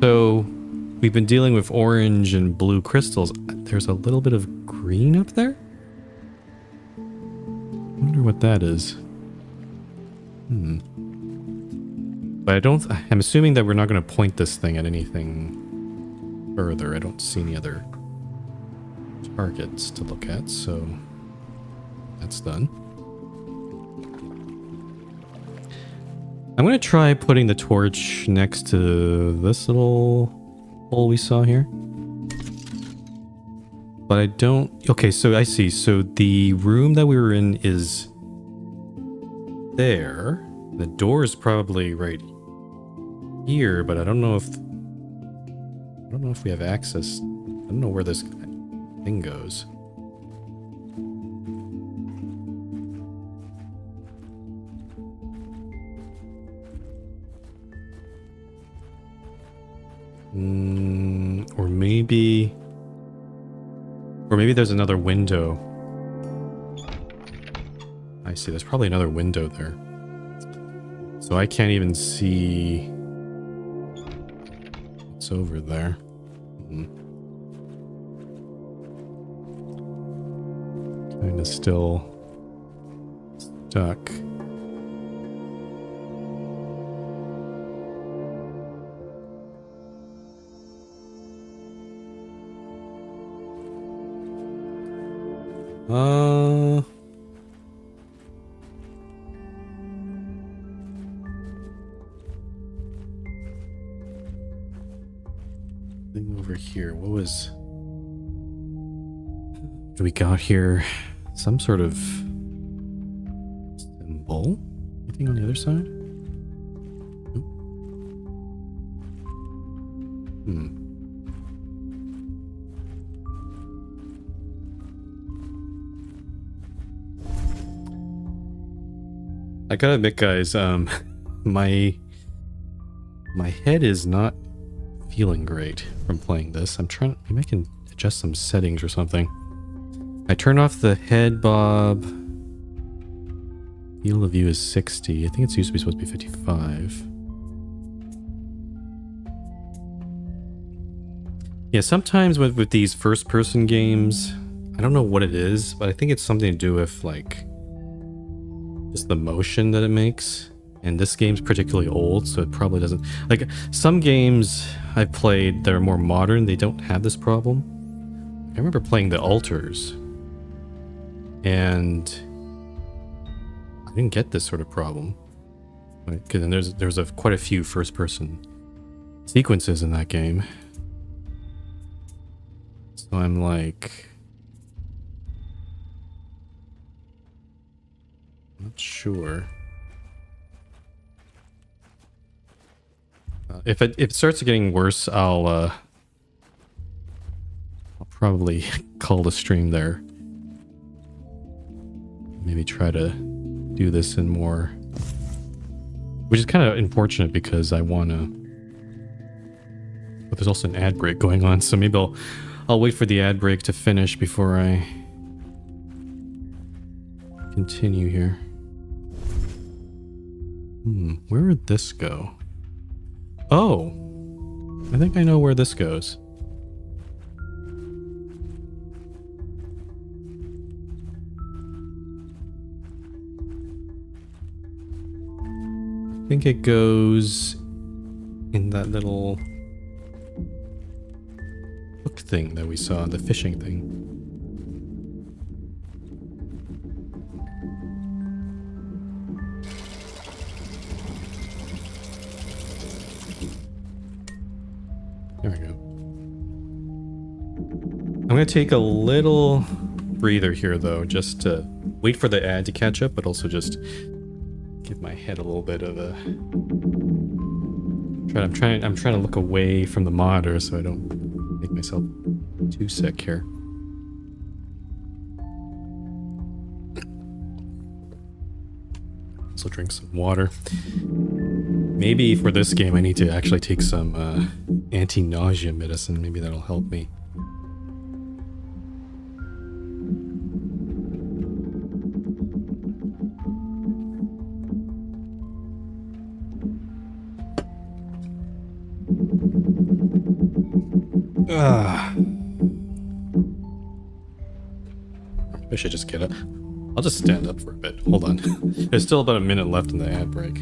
So, we've been dealing with orange and blue crystals. There's a little bit of green up there? I wonder what that is. But I'm assuming that we're not going to point this thing at anything further. I don't see any other targets to look at, so that's done. I'm going to try putting the torch next to this little hole we saw here. But I don't... Okay, so I see. So the room that we were in is there. The door is probably right here, but I don't know if we have access. I don't know where this thing goes. Or maybe there's another window. I see, there's probably another window there. So I can't even see what's over there. Kind of still stuck. Thing over here. What was... we got here? Some sort of symbol? Anything on the other side? Nope. I gotta admit, guys, my head is not feeling great from playing this. I'm trying... maybe I can adjust some settings or something. I turn off the head bob. Field of view is 60. I think it's supposed to be 55. Yeah, sometimes with these first-person games, I don't know what it is, but I think it's something to do with, like, just the motion that it makes. And this game's particularly old, so it probably doesn't... like, some games I've played that are more modern, they don't have this problem. I remember playing The Altars, and I didn't get this sort of problem. Because there's quite a few first-person sequences in that game. So I'm like... not sure. If it starts getting worse, I'll probably call the stream there. Maybe try to do this in more... which is kind of unfortunate because I want to... but there's also an ad break going on, so maybe I'll wait for the ad break to finish before I continue here. Where would this go? Oh! I think I know where this goes. I think it goes in that little hook thing that we saw, the fishing thing. There we go. I'm going to take a little breather here, though, just to wait for the ad to catch up, but also just give my head a little bit of a... I'm trying to look away from the monitor so I don't make myself too sick here. Also drink some water. Maybe for this game I need to actually take some anti-nausea medicine. Maybe that'll help me. I should just get up. I'll just stand up for a bit. Hold on. There's still about a minute left in the ad break.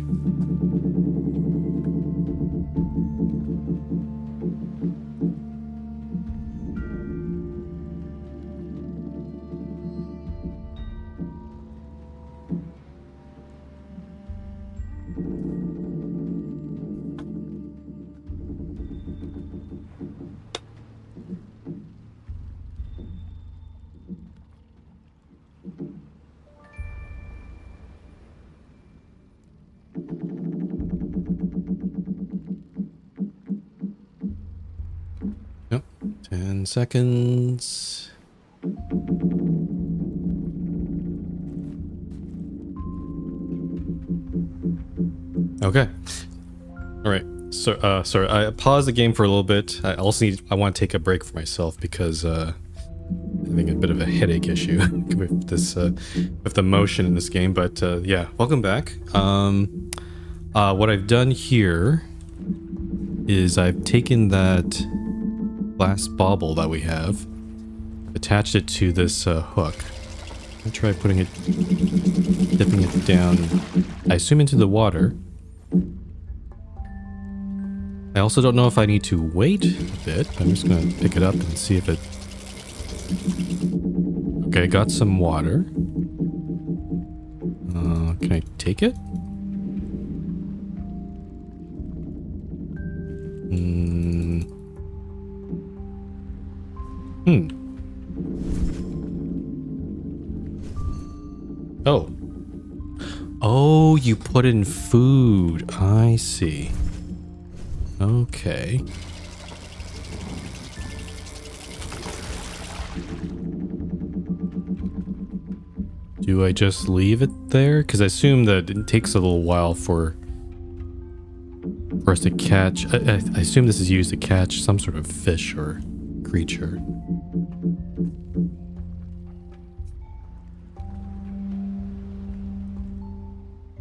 10 seconds. Okay. All right. So, sorry, I paused the game for a little bit. I want to take a break for myself because I'm having a bit of a headache issue with this, with the motion in this game. But yeah, welcome back. What I've done here is I've taken that glass bauble that we have, attached it to this hook. I'll try putting it, dipping it down, I assume into the water. I also don't know if I need to wait a bit. I'm just going to pick it up and see if it... Okay, got some water. Can I take it? Oh. Oh, you put in food. I see. Okay. Do I just leave it there? Because I assume that it takes a little while for us to catch. I assume this is used to catch some sort of fish or creature.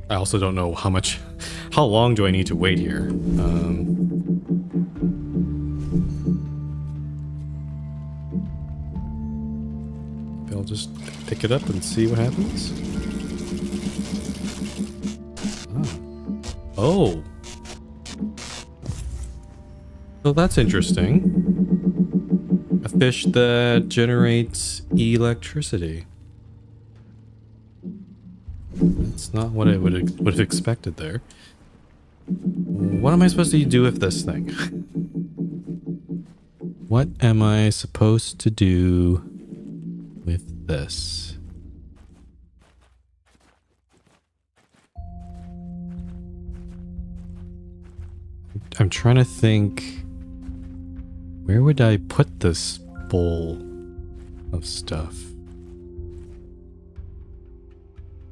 I also don't know how long do I need to wait here? I'll just pick it up and see what happens. Oh. So that's interesting. A fish that generates electricity. That's not what I would have expected there. What am I supposed to do with this thing? What am I supposed to do with this? I'm trying to think, where would I put this bowl of stuff?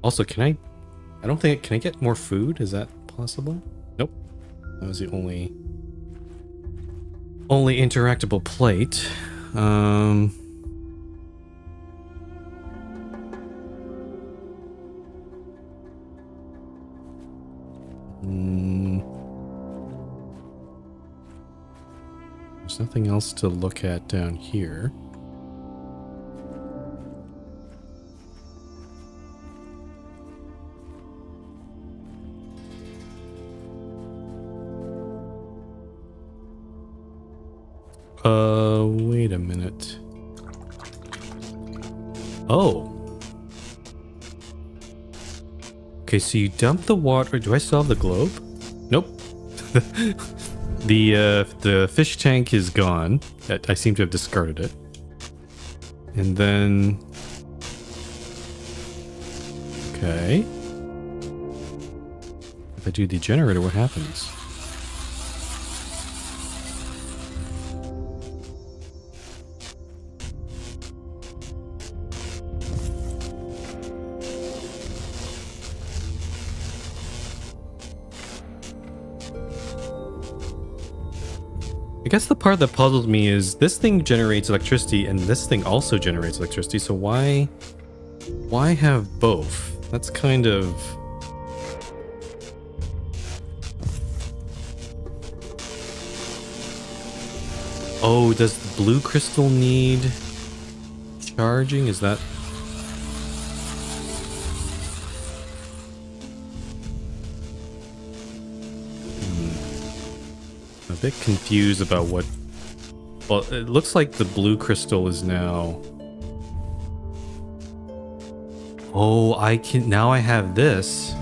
Also, can I get more food? Is that possible? Nope. That was the only interactable plate. There's nothing else to look at down here. Wait a minute. Oh. Okay, so you dump the water. Do I still have the globe? Nope. The fish tank is gone. I seem to have discarded it. And then... Okay. If I do the generator, what happens? I guess the part that puzzles me is this thing generates electricity and this thing also generates electricity, so why have both? That's kind of... Oh, does the blue crystal need charging? Is that... A bit confused about what... Well, it looks like the blue crystal is now... Oh, now I have this.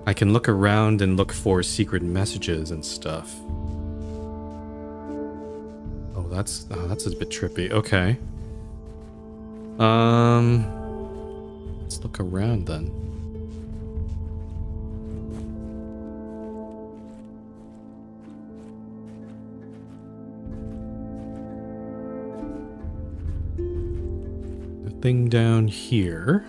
I can look around and look for secret messages and stuff. Oh, that's a bit trippy. Okay. Let's look around then. something down here.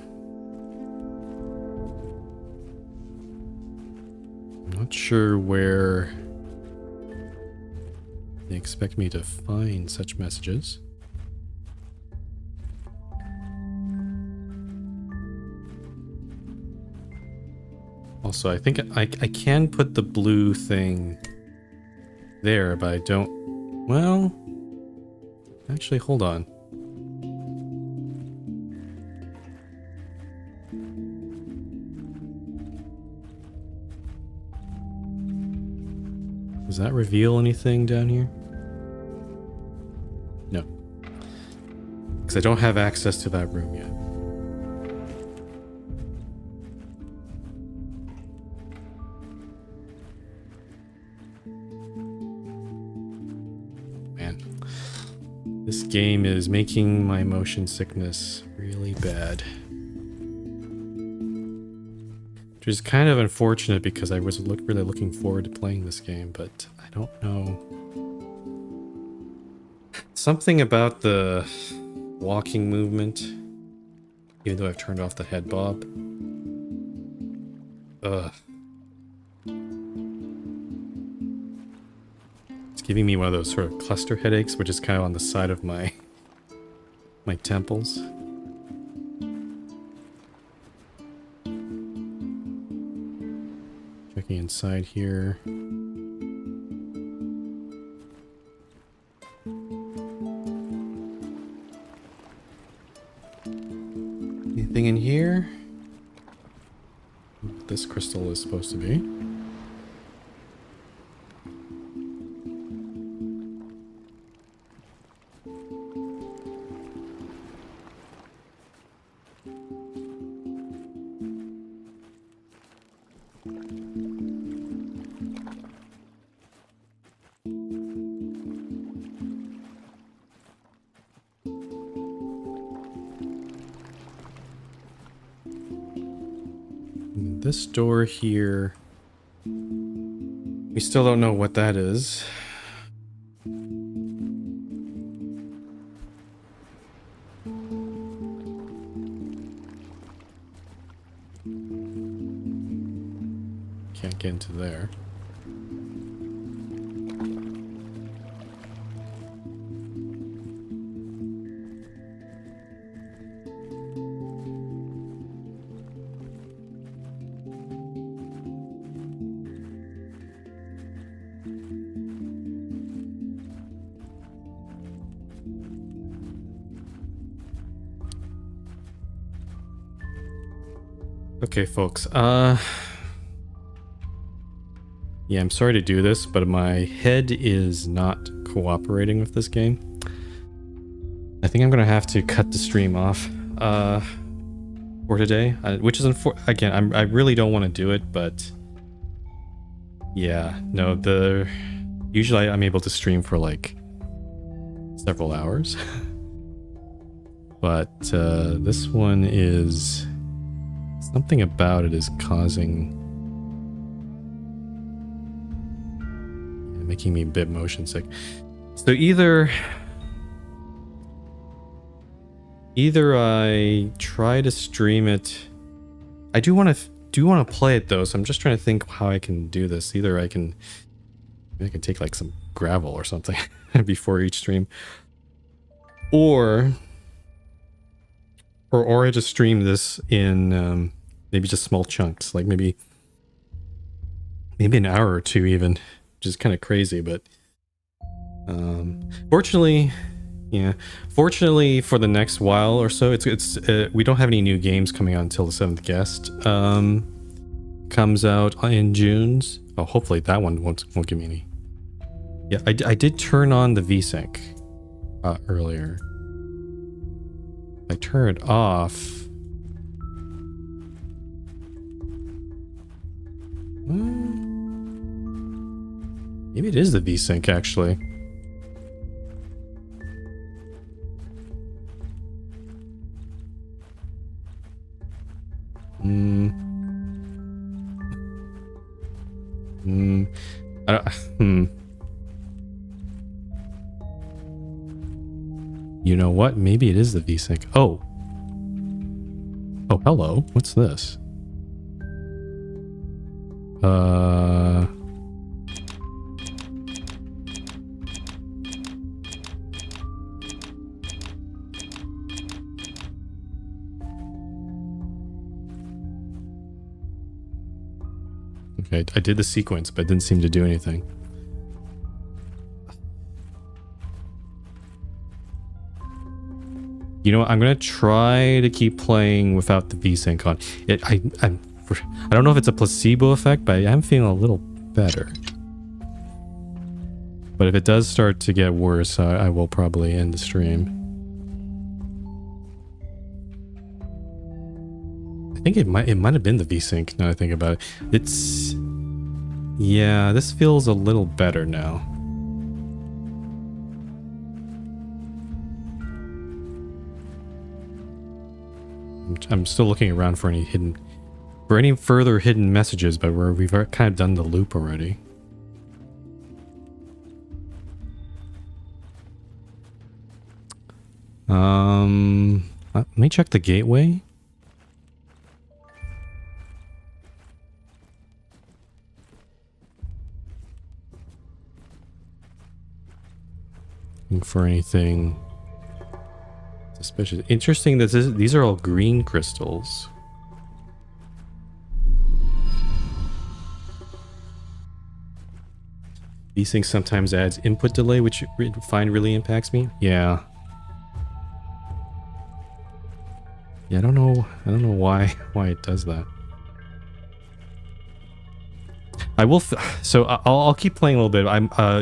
I'm not sure where they expect me to find such messages. Also, I think I can put the blue thing there, but I don't... Well... Actually, hold on. Does that reveal anything down here? No. Because I don't have access to that room yet. This game is making my motion sickness really bad. Which is kind of unfortunate because I was really looking forward to playing this game, but I don't know. Something about the walking movement, even though I've turned off the head bob. Ugh. Giving me one of those sort of cluster headaches, which is kind of on the side of my temples. Checking inside here. Anything in here? This crystal is supposed to be. This door here, we still don't know what that is. Can't get into there. Okay, folks, yeah, I'm sorry to do this, but my head is not cooperating with this game. I think I'm gonna have to cut the stream off for today, which is again, I really don't want to do it, but yeah, no, usually I'm able to stream for like several hours, but this one is... Something about it is making me a bit motion sick. So either I try to stream it. I do want to play it though, so I'm just trying to think how I can do this. Either I can take like some gravel or something before each stream, or I just stream this in maybe just small chunks, like maybe an hour or two even, which is kind of crazy, but fortunately for the next while or so, it's we don't have any new games coming out until the 7th Guest comes out in June. Oh, hopefully that one won't give me any. Yeah, I did turn on the VSync earlier. I turn it off. Maybe it is the VSync actually. You know what? Maybe it is the VSync. Oh, Oh, hello. What's this? Okay, I did the sequence, but it didn't seem to do anything. You know what? I'm gonna try to keep playing without the VSync on. I don't know if it's a placebo effect, but I am feeling a little better. But if it does start to get worse, I will probably end the stream. I think it might have been the VSync. Now I think about it, yeah. This feels a little better now. I'm still looking around for any further hidden messages, but we've kind of done the loop already. Let me check the gateway. Looking for anything suspicious. Interesting that these are all green crystals. These things sometimes adds input delay, which I find really impacts me. Yeah. Yeah, I don't know why it does that. I will. So I'll keep playing a little bit.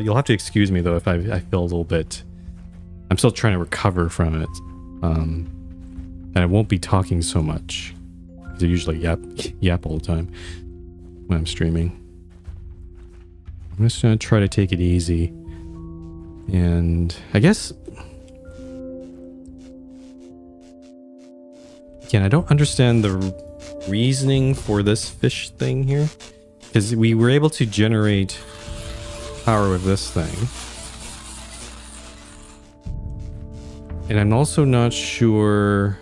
You'll have to excuse me though if I feel a little bit. I'm still trying to recover from it, and I won't be talking so much because I usually yap all the time when I'm streaming. I'm just gonna try to take it easy, and I guess. Again, I don't understand the reasoning for this fish thing here. Because we were able to generate power with this thing. And I'm also not sure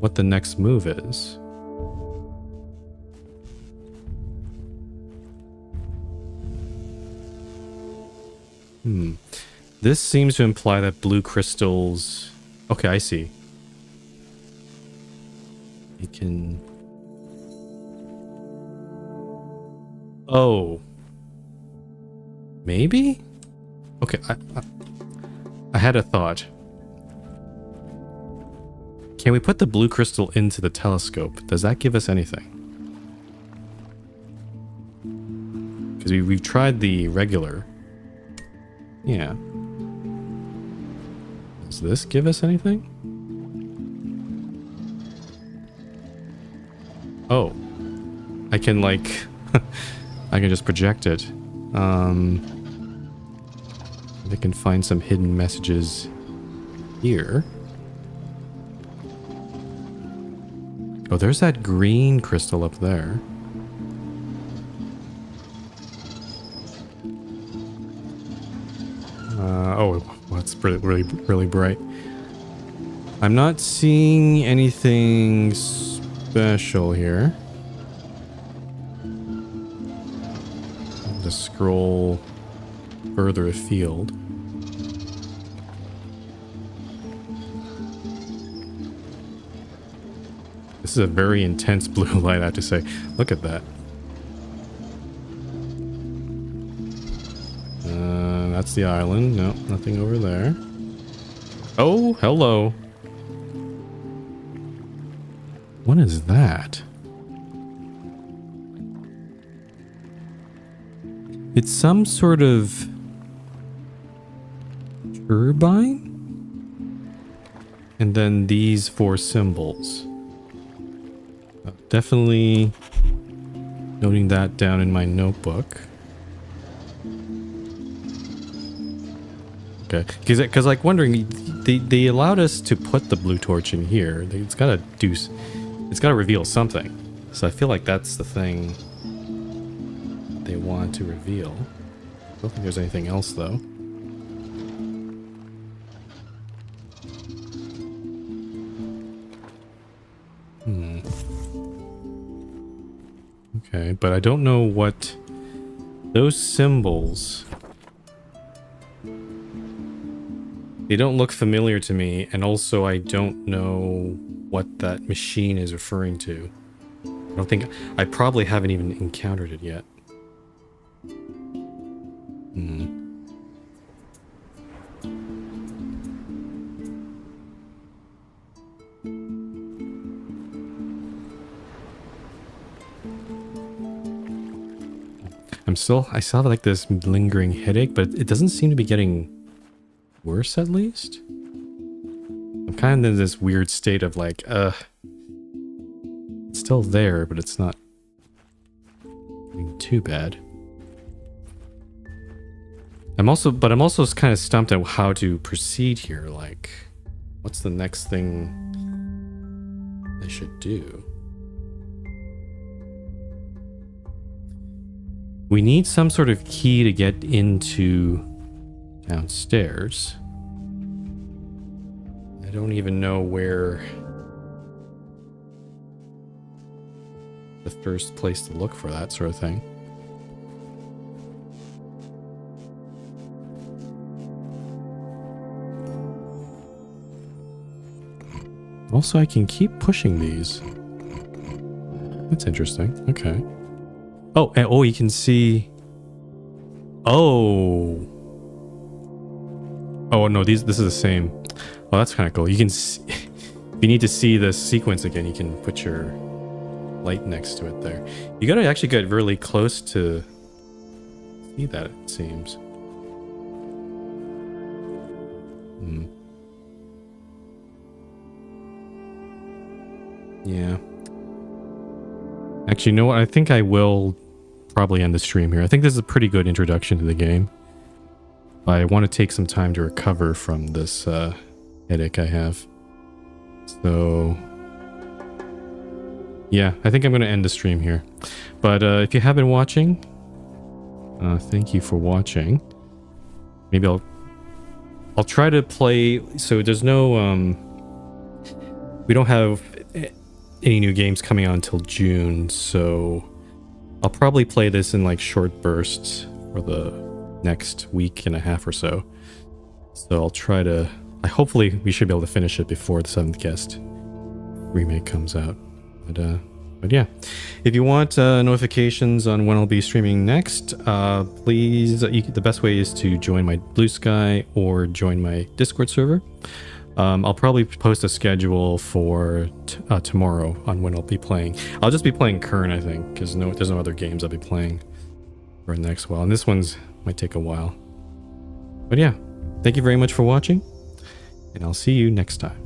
what the next move is. This seems to imply that blue crystals... Okay, I see. You can... Oh. Maybe? Okay, I had a thought. Can we put the blue crystal into the telescope? Does that give us anything? Because we've tried the regular. Yeah. Does this give us anything? Oh. I can like... I can just project it. I can find some hidden messages here. Oh, there's that green crystal up there. Oh, that's really bright. I'm not seeing anything special here. To scroll further afield. This is a very intense blue light, I have to say. Look at that. That's the island. No, nothing over there. Oh, hello. What is that? It's some sort of turbine? And then these 4 symbols. Definitely noting that down in my notebook. Okay, because like wondering, they allowed us to put the blue torch in here. It's got to reveal something. So I feel like that's the thing they want to reveal. I don't think there's anything else though. Okay, but I don't know what those symbols. They don't look familiar to me, and also I don't know what that machine is referring to. I don't think I probably haven't even encountered it yet. I still have like this lingering headache, but it doesn't seem to be getting worse at least. I'm kind of in this weird state of like, it's still there, but it's not getting too bad. I'm also kind of stumped at how to proceed here. Like, what's the next thing I should do? We need some sort of key to get into downstairs. I don't even know where the first place to look for that sort of thing. Also, I can keep pushing these. That's interesting. Okay. Oh, you can see. Oh no, this is the same. Oh, that's kind of cool. You can see, if you need to see the sequence again, you can put your light next to it there. You gotta actually get really close to see that, it seems. Yeah. Actually, you know what? I think I will probably end the stream here. I think this is a pretty good introduction to the game. I want to take some time to recover from this headache I have. So, yeah, I think I'm going to end the stream here. But if you have been watching, thank you for watching. Maybe I'll try to play. So there's no we don't have any new games coming out until June, so I'll probably play this in like short bursts for the next week and a half or so. So I'll try to. Hopefully we should be able to finish it before the 7th Guest remake comes out. But yeah, if you want notifications on when I'll be streaming next, please. The best way is to join my Blue Sky or join my Discord server. I'll probably post a schedule for tomorrow on when I'll be playing. I'll just be playing Quern, I think, because there's no other games I'll be playing for the next while. And this one's might take a while. But yeah, thank you very much for watching, and I'll see you next time.